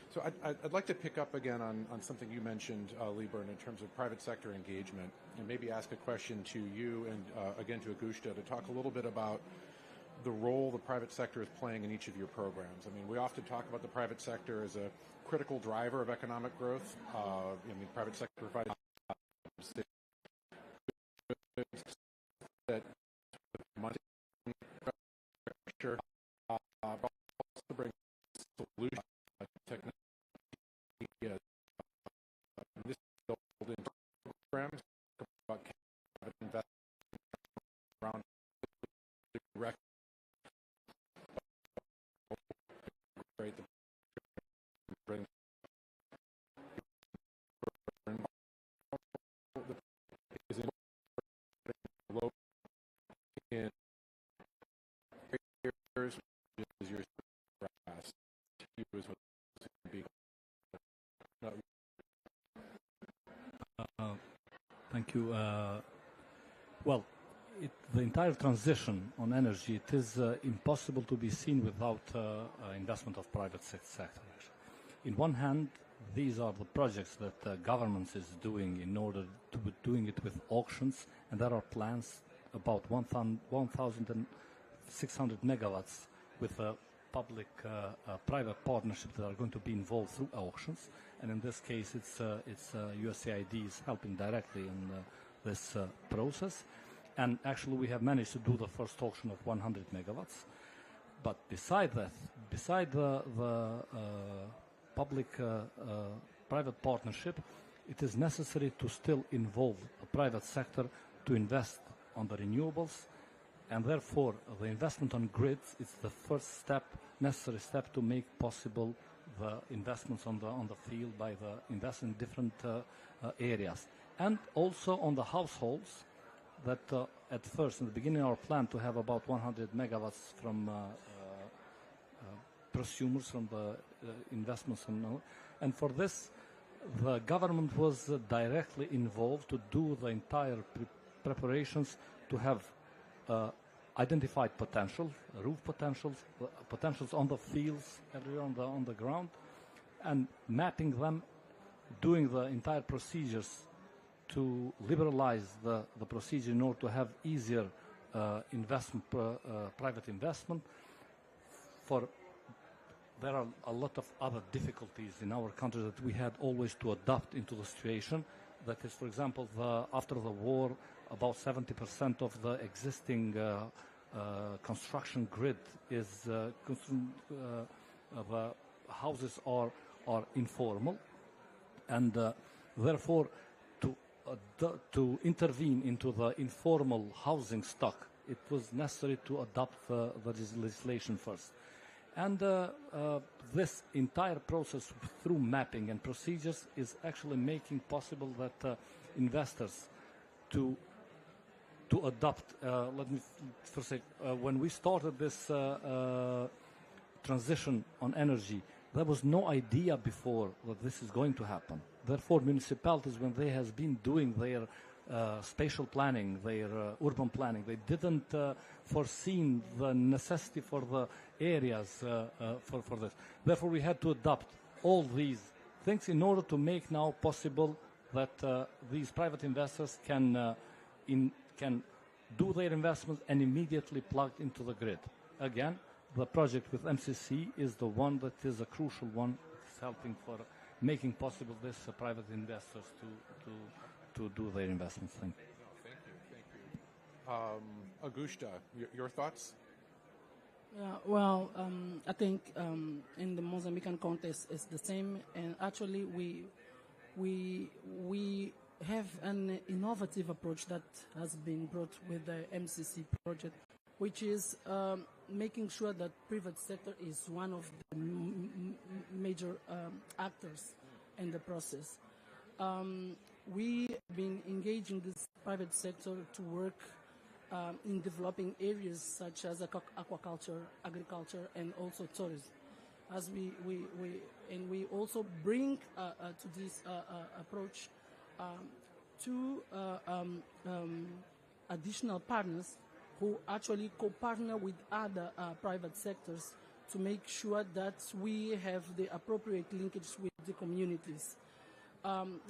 So I'd like to pick up again on something you mentioned, Lieber, in terms of private sector engagement, and maybe ask a question to you and again to Augusta to talk a little bit about the role the private sector is playing in each of your programs. I mean, we often talk about the private sector as a critical driver of economic growth. Private sector provides that money pressure, also bring solutions, technology. This is built into programs about investment around direct the bring low in years is your grass. Thank you. Well, the entire transition on energy, it is impossible to be seen without investment of private sector. In one hand, these are the projects that governments is doing in order to be doing it with auctions, and there are plans about 1,600 megawatts with a public-private partnership that are going to be involved through auctions. And in this case, it's USAID is helping directly in this process. And actually, we have managed to do the first auction of 100 megawatts. But beside that, beside the public-private partnership, it is necessary to still involve the private sector to invest on the renewables, and therefore the investment on grids is the first step, necessary step to make possible the investments on the field by the investment in different areas, and also on the households. That at first, in the beginning, our plan to have about 100 megawatts from prosumers, from the investments, and for this, the government was directly involved to do the entire preparations to have identified potential, roof potentials, potentials on the fields, everywhere on the ground, and mapping them, doing the entire procedures to liberalize the procedure in order to have easier investment, private investment. There are a lot of other difficulties in our country that we had always to adapt into the situation. That is, for example, after the war, about 70% of the existing construction grid is the houses are informal, and therefore to intervene into the informal housing stock, it was necessary to adopt the legislation first. And this entire process through mapping and procedures is actually making possible that investors to adopt. Let me first say, when we started this transition on energy, there was no idea before that this is going to happen. Therefore, municipalities, when they has been doing their spatial planning, their urban planning, they didn't foreseen the necessity for the areas for this. Therefore, we had to adopt all these things in order to make now possible that these private investors can do their investments and immediately plug into the grid. Again, the project with MCC is the one that is a crucial one. It's helping for making possible this private investors to do their investments. Thank you. Thank you. Augusta, your thoughts? Yeah, well, I think in the Mozambican context it's the same, and actually we have an innovative approach that has been brought with the MCC project, which is making sure that private sector is one of the major actors in the process. We have been engaging this private sector to work in developing areas such as aquaculture, agriculture, and also tourism. As we also bring to this approach two additional partners who actually co-partner with other private sectors to make sure that we have the appropriate linkage with the communities.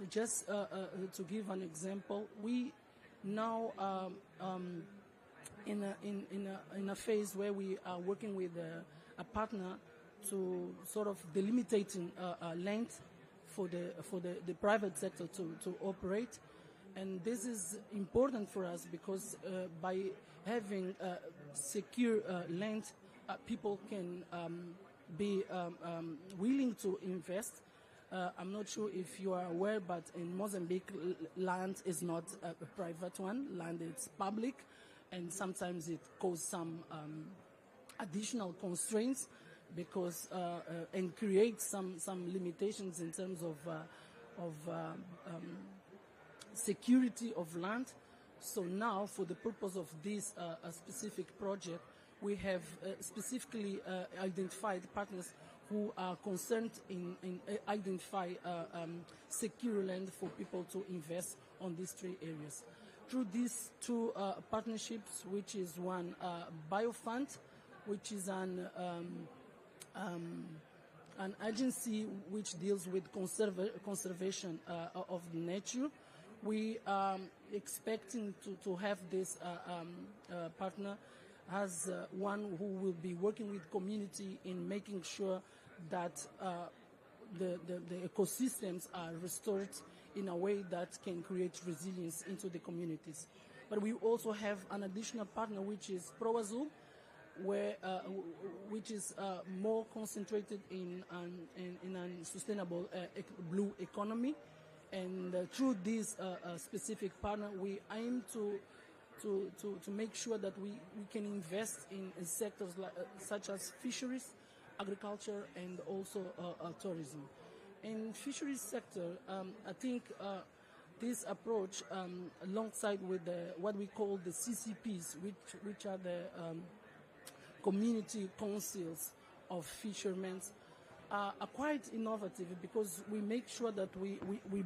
Just to give an example, we now in a phase where we are working with a partner to sort of delimiting land for the private sector to operate, and this is important for us because by having secure land, people can be willing to invest. I'm not sure if you are aware, but in Mozambique, land is not a private one. Land is public, and sometimes it causes some additional constraints because and creates some limitations in terms of security of land. So now, for the purpose of this specific project, we have specifically identified partners who are concerned in identify secure land for people to invest on these three areas. Through these two partnerships, which is one biofund, which is an an agency which deals with conservation of nature. We are expecting to have this partner as one who will be working with community in making sure that the ecosystems are restored in a way that can create resilience into the communities. But we also have an additional partner, which is ProAzul, which is more concentrated in a sustainable blue economy. And through this specific partner, we aim to make sure that we can invest in sectors such as fisheries, agriculture, and also tourism. In fisheries sector, I think this approach, alongside with what we call the CCPs, which are the community councils of fishermen, are quite innovative because we make sure that we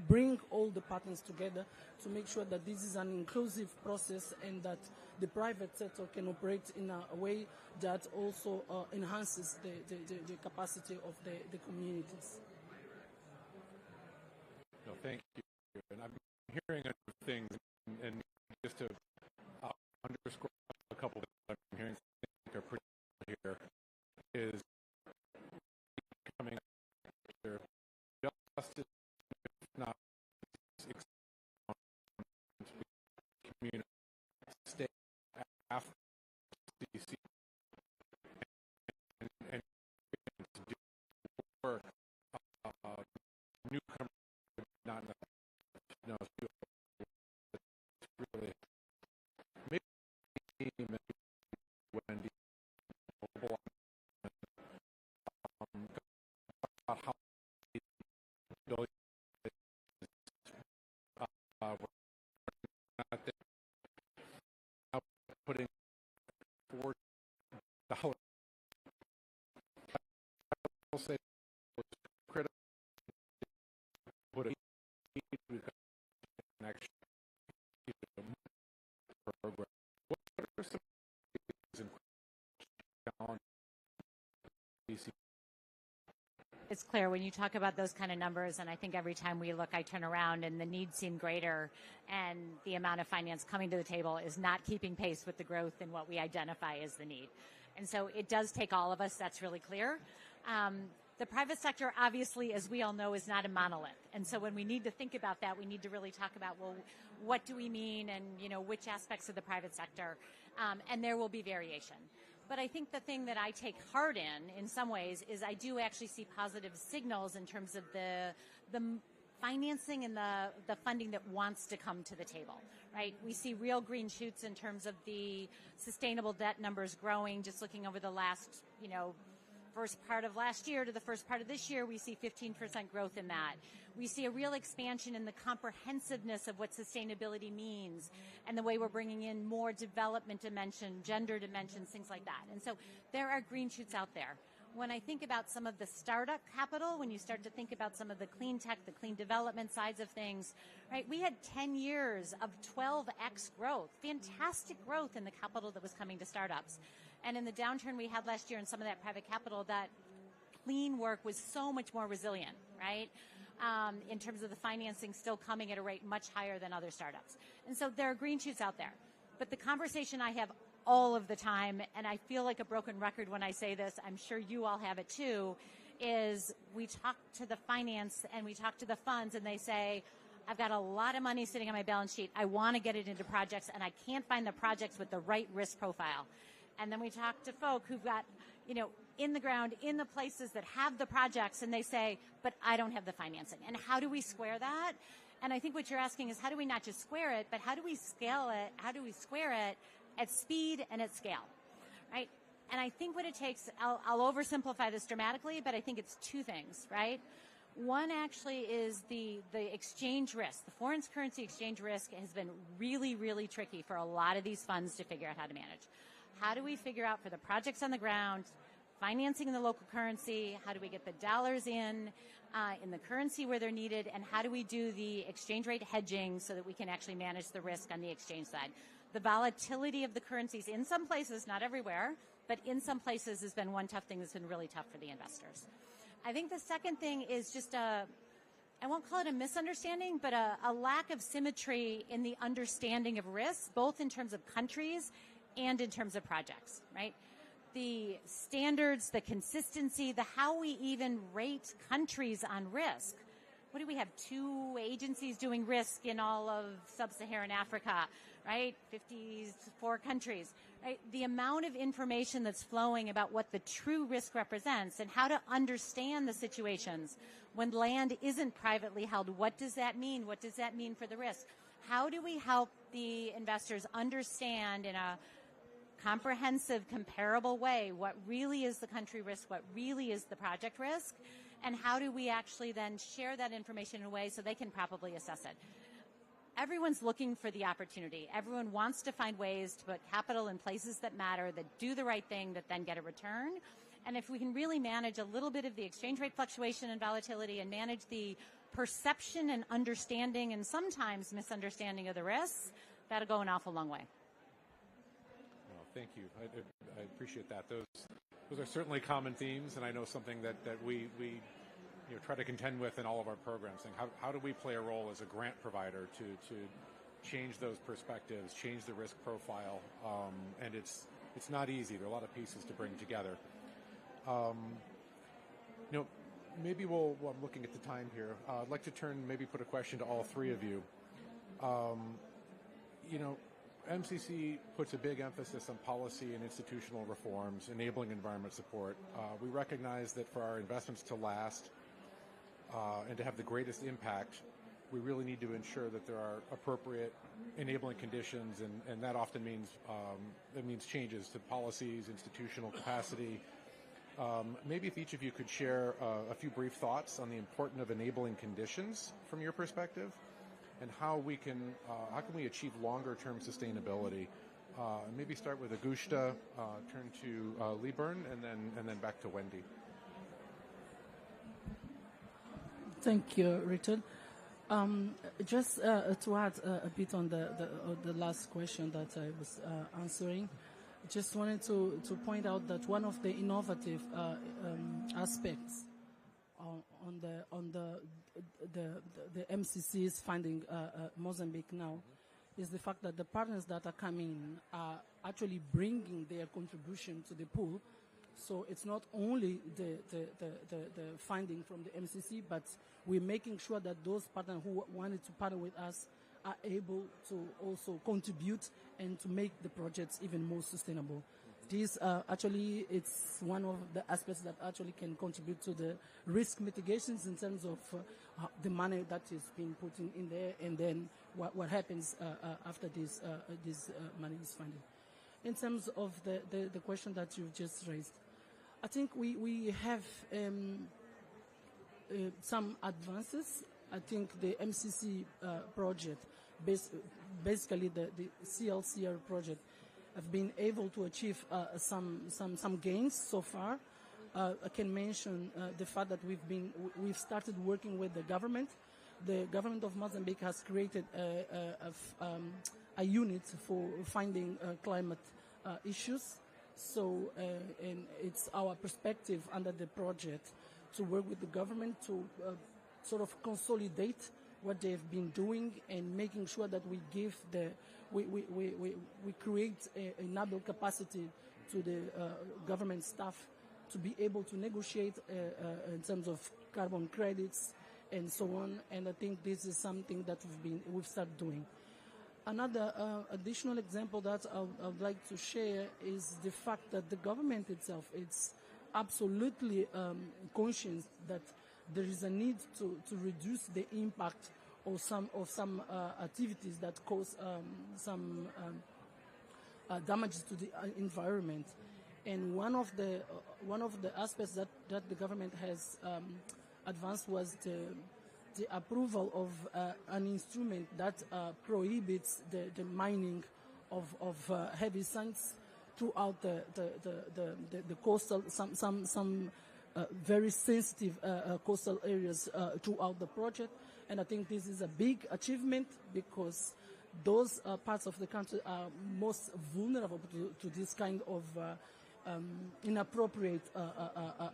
bring all the partners together to make sure that this is an inclusive process and that the private sector can operate in a way that also enhances the capacity of the communities. No, thank you. And I'm hearing other things, and just to underscore a couple that I'm hearing are pretty here is coming here justice, if not community, state after CC, and to do work. Newcomers not know really maybe Wendy about how we're not there, putting $4. I'll say critical. Put a actually program. What are some It's clear when you talk about those kind of numbers, and I think every time we look, I turn around and the needs seem greater, and the amount of finance coming to the table is not keeping pace with the growth in what we identify as the need. And so it does take all of us, that's really clear. The private sector, obviously, as we all know, is not a monolith. And so when we need to think about that, we need to really talk about, well, what do we mean, and, which aspects of the private sector, and there will be variation. But I think the thing that I take heart in some ways, is I do actually see positive signals in terms of the financing and the funding that wants to come to the table, right? We see real green shoots in terms of the sustainable debt numbers growing. Just looking over the last, first part of last year to the first part of this year, we see 15% growth in that. We see a real expansion in the comprehensiveness of what sustainability means and the way we're bringing in more development dimension, gender dimensions, things like that. And so there are green shoots out there. When I think about some of the startup capital, when you start to think about some of the clean tech, the clean development sides of things, right, we had 10 years of 12x growth, fantastic growth in the capital that was coming to startups. And in the downturn we had last year in some of that private capital, that clean work was so much more resilient, right? In terms of the financing still coming at a rate much higher than other startups. And so there are green shoots out there. But the conversation I have all of the time, and I feel like a broken record when I say this, I'm sure you all have it too, is we talk to the finance and we talk to the funds and they say, I've got a lot of money sitting on my balance sheet. I want to get it into projects and I can't find the projects with the right risk profile. And then we talk to folk who've got, in the ground, in the places that have the projects, and they say, but I don't have the financing. And how do we square that? And I think what you're asking is, how do we not just square it, but how do we scale it? How do we square it at speed and at scale, right? And I think what it takes, I'll oversimplify this dramatically, but I think it's two things, right? One actually is the exchange risk. The foreign currency exchange risk has been really, really tricky for a lot of these funds to figure out how to manage. How do we figure out for the projects on the ground, financing in the local currency, how do we get the dollars in the currency where they're needed, and how do we do the exchange rate hedging so that we can actually manage the risk on the exchange side? The volatility of the currencies in some places, not everywhere, but in some places has been one tough thing that's been really tough for the investors. I think the second thing is just I won't call it a misunderstanding, but a lack of symmetry in the understanding of risks, both in terms of countries and in terms of projects, right? The standards, the consistency, the how we even rate countries on risk. What do we have? 2 agencies doing risk in all of sub-Saharan Africa, right? 54 countries, right? The amount of information that's flowing about what the true risk represents and how to understand the situations when land isn't privately held. What does that mean? What does that mean for the risk? How do we help the investors understand in a comprehensive, comparable way what really is the country risk, what really is the project risk, and how do we actually then share that information in a way so they can properly assess it? Everyone's looking for the opportunity. Everyone wants to find ways to put capital in places that matter, that do the right thing, that then get a return. And if we can really manage a little bit of the exchange rate fluctuation and volatility and manage the perception and understanding and sometimes misunderstanding of the risks, that'll go an awful long way. Well, thank you. I appreciate that. Those are certainly common themes, and I know something that we try to contend with in all of our programs. And how do we play a role as a grant provider to change those perspectives, change the risk profile? And it's not easy. There are a lot of pieces to bring together. Maybe I'm looking at the time here. I'd like to put a question to all three of you. MCC puts a big emphasis on policy and institutional reforms, enabling environment support. We recognize that for our investments to last and to have the greatest impact, we really need to ensure that there are appropriate enabling conditions, and that often means changes to policies, institutional capacity. Maybe if each of you could share a few brief thoughts on the importance of enabling conditions from your perspective, and how can we achieve longer-term sustainability? Maybe start with Augusta, turn to Liburn, and then back to Wendy. Thank you, Richard. Just to add a bit on the last question that I was answering, just wanted to point out that one of the innovative aspects on the MCC's finding Mozambique now is the fact that the partners that are coming are actually bringing their contribution to the pool. So it's not only the finding from the MCC, but we're making sure that those partners who wanted to partner with us are able to also contribute and to make the projects even more sustainable. This actually, it's one of the aspects that actually can contribute to the risk mitigations in terms of the money that is being put in there, and then what happens after this money is funded. In terms of the question that you've just raised, I think we have some advances. I think the MCC project, basically the CLCR project, have been able to achieve some gains so far. I can mention the fact that we've started working with the government. The government of Mozambique has created a unit for finding climate issues. So, and it's our perspective under the project to work with the government to sort of consolidate what they've been doing and making sure that we give we create a enable capacity to the government staff to be able to negotiate in terms of carbon credits and so on. And I think this is something that we've started doing. Another additional example that I would like to share is the fact that the government itself is absolutely conscious that there is a need to reduce the impact of some activities that cause some damages to the environment. And one of the aspects that the government has advanced was the approval of an instrument that prohibits the mining of heavy sands throughout the coastal, some very sensitive coastal areas throughout the project. And I think this is a big achievement because those parts of the country are most vulnerable to this kind of inappropriate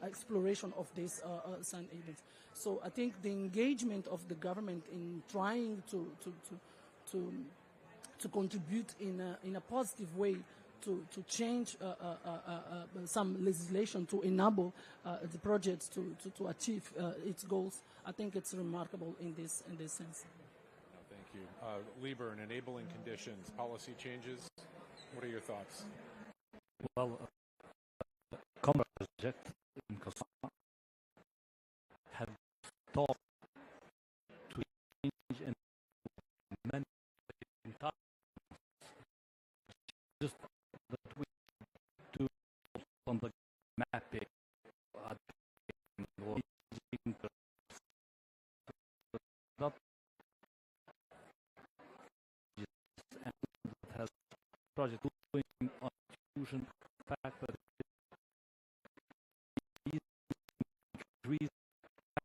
exploration of these sand agents. So I think the engagement of the government in trying to contribute in a positive way to change some legislation to enable the projects to achieve its goals, I think it's remarkable in this sense. No, thank you. Lieber, enabling conditions, policy changes, what are your thoughts? Well, the project in Kosovo have thought to change in many times. Just that we do on the mapping or not and that has project doing on fusion fact that increase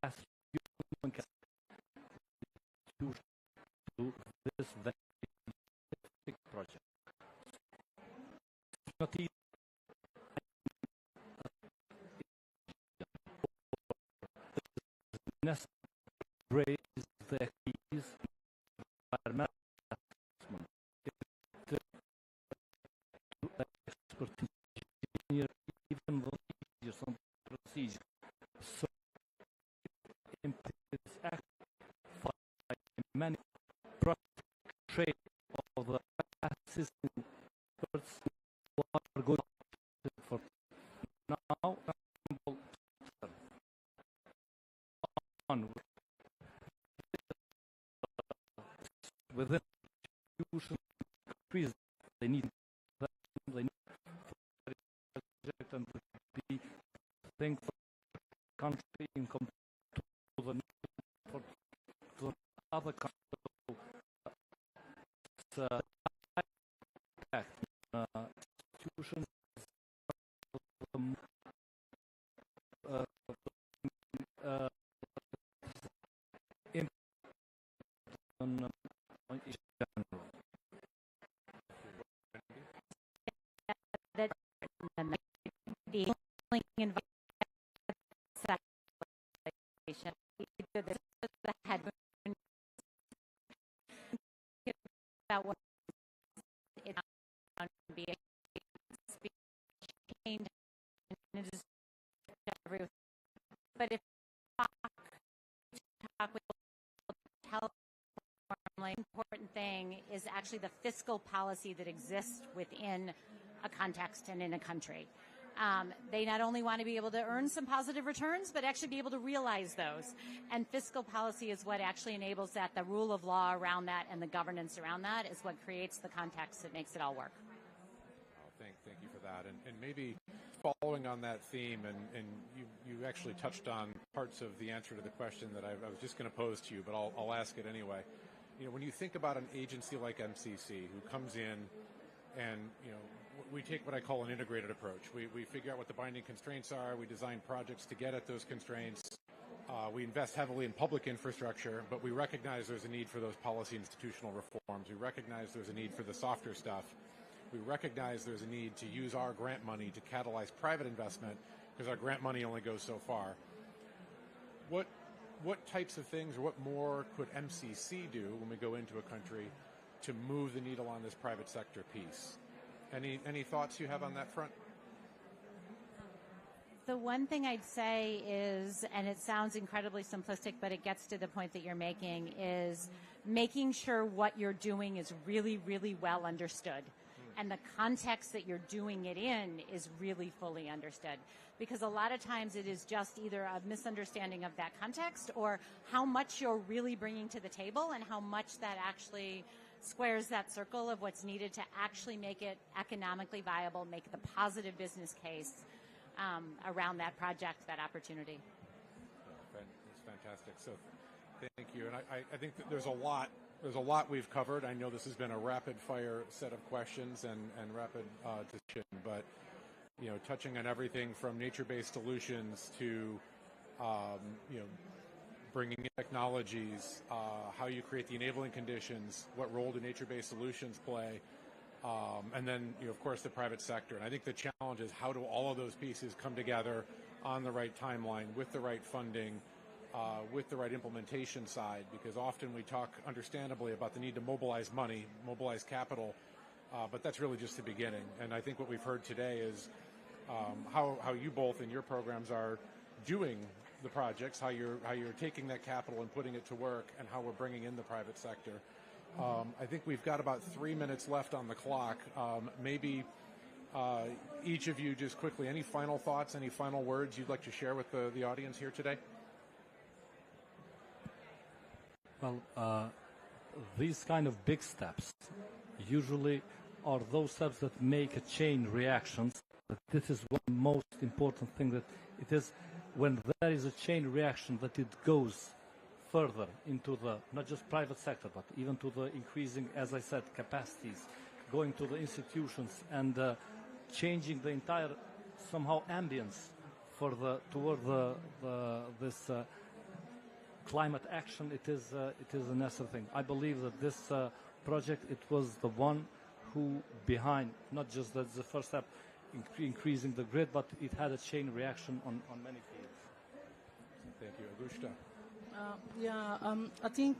fast human to this very big project. It's not easy. Necessary to raise the keys environmental assessment. To expertise engineer even the some procedure. So it's actually for many project trade of the assisting experts who are going for now on within institutions increase they need project and be think for country in to the for to other countries. Institutions that the the headwind about what it be changed and it is everywhere. But if talk with the important thing is actually the fiscal policy that exists within a context and in a country. They not only want to be able to earn some positive returns, but actually be able to realize those. And fiscal policy is what actually enables that. The rule of law around that and the governance around that is what creates the context that makes it all work. Oh, thank you for that. And maybe following on that theme, and you actually touched on parts of the answer to the question that I was just going to pose to you, but I'll ask it anyway. You know, when you think about an agency like MCC who comes in and, you know, we take what I call an integrated approach. We figure out what the binding constraints are. We design projects to get at those constraints. We invest heavily in public infrastructure, but we recognize there's a need for those policy institutional reforms. We recognize there's a need for the softer stuff. We recognize there's a need to use our grant money to catalyze private investment because our grant money only goes so far. What types of things or what more could MCC do when we go into a country to move the needle on this private sector piece? Any thoughts you have on that front? The one thing I'd say is, and it sounds incredibly simplistic, but it gets to the point that you're making, is making sure what you're doing is really, really well understood. And the context that you're doing it in is really fully understood. Because a lot of times it is just either a misunderstanding of that context or how much you're really bringing to the table and how much that actually squares that circle of what's needed to actually make it economically viable, make the positive business case around that project, that opportunity. That's fantastic. So thank you. And I think that there's a lot we've covered. I know this has been a rapid fire set of questions and rapid discussion, but you know, touching on everything from nature-based solutions to you know, bringing in technologies, how you create the enabling conditions, what role do nature-based solutions play, And then, of course, the private sector. And I think the challenge is how do all of those pieces come together on the right timeline, with the right funding, with the right implementation side, because often we talk, understandably, about the need to mobilize money, mobilize capital, but that's really just the beginning. And I think what we've heard today is how you both in your programs are doing the projects, how you're taking that capital and putting it to work, and how we're bringing in the private sector. I think we've got about 3 minutes left on the clock. Maybe each of you just quickly, any final thoughts, any final words you'd like to share with the audience here today? Well, these kind of big steps usually are those steps that make a chain reactions. But this is one most important thing, that it is when there is a chain reaction that it goes further into the, not just private sector, but even to the increasing, as I said, capacities, going to the institutions and changing the entire somehow ambience for this climate action. It is a necessary thing. I believe that this project, it was the one who behind, not just that's the first step, increasing the grid, but it had a chain reaction on many fields. Thank you. Augusta. I think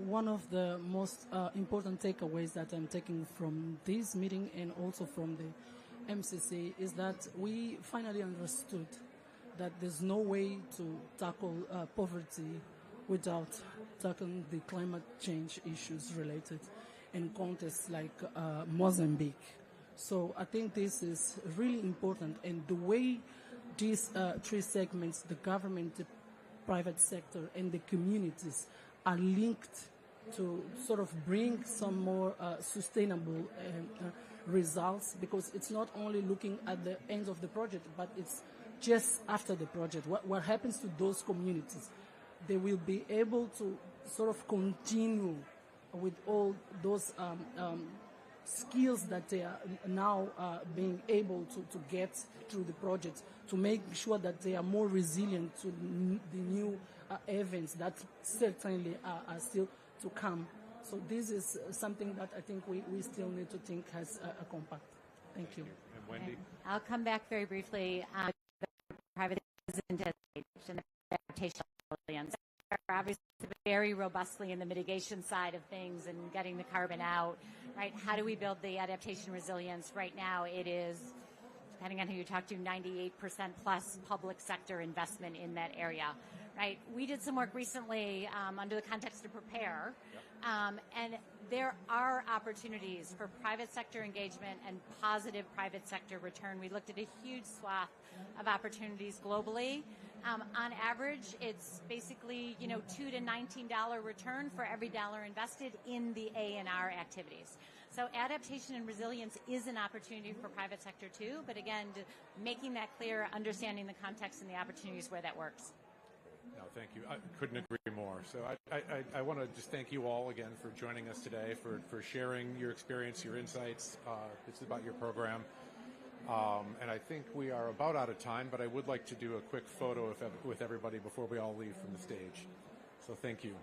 one of the most important takeaways that I'm taking from this meeting and also from the MCC is that we finally understood that there's no way to tackle poverty without tackling the climate change issues related in contexts like Mozambique. So I think this is really important, and the way these three segments, the government, the private sector, and the communities, are linked to sort of bring some more sustainable results, because it's not only looking at the end of the project, but it's just after the project. What happens to those communities? They will be able to sort of continue with all those skills that they are now being able to get through the project, to make sure that they are more resilient to the new events that certainly are still to come. So this is something that I think we still need to think has a compact. Thank you. And Wendy? I'll come back very briefly on the private and adaptation resilience. We're obviously very robustly in the mitigation side of things and getting the carbon out, right? How do we build the adaptation resilience? Right now it is, depending on who you talk to, 98% plus public sector investment in that area, right? We did some work recently under the context of Prepare, and there are opportunities for private sector engagement and positive private sector return. We looked at a huge swath of opportunities globally. On average, it's basically, $2 to $19 return for every dollar invested in the A&R activities. So adaptation and resilience is an opportunity for private sector too, but again, making that clear, understanding the context and the opportunities where that works. No, thank you. I couldn't agree more. So I want to just thank you all again for joining us today, for sharing your experience, your insights. It's about your program. And I think we are about out of time, but I would like to do a quick photo with everybody before we all leave from the stage. So thank you.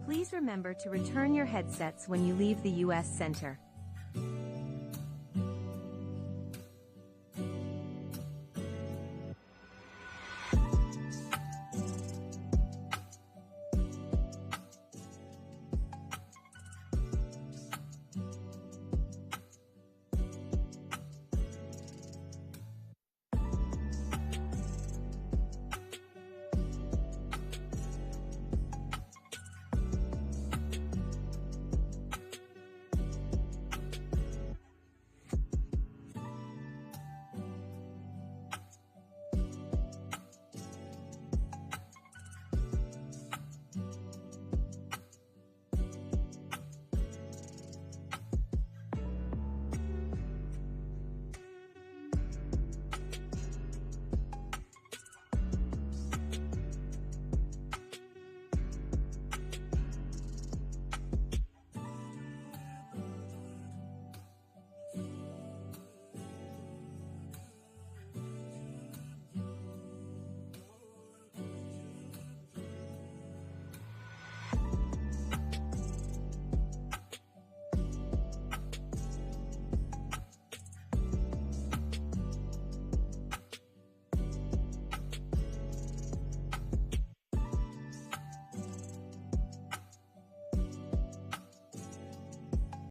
Please remember to return your headsets when you leave the U.S. Center.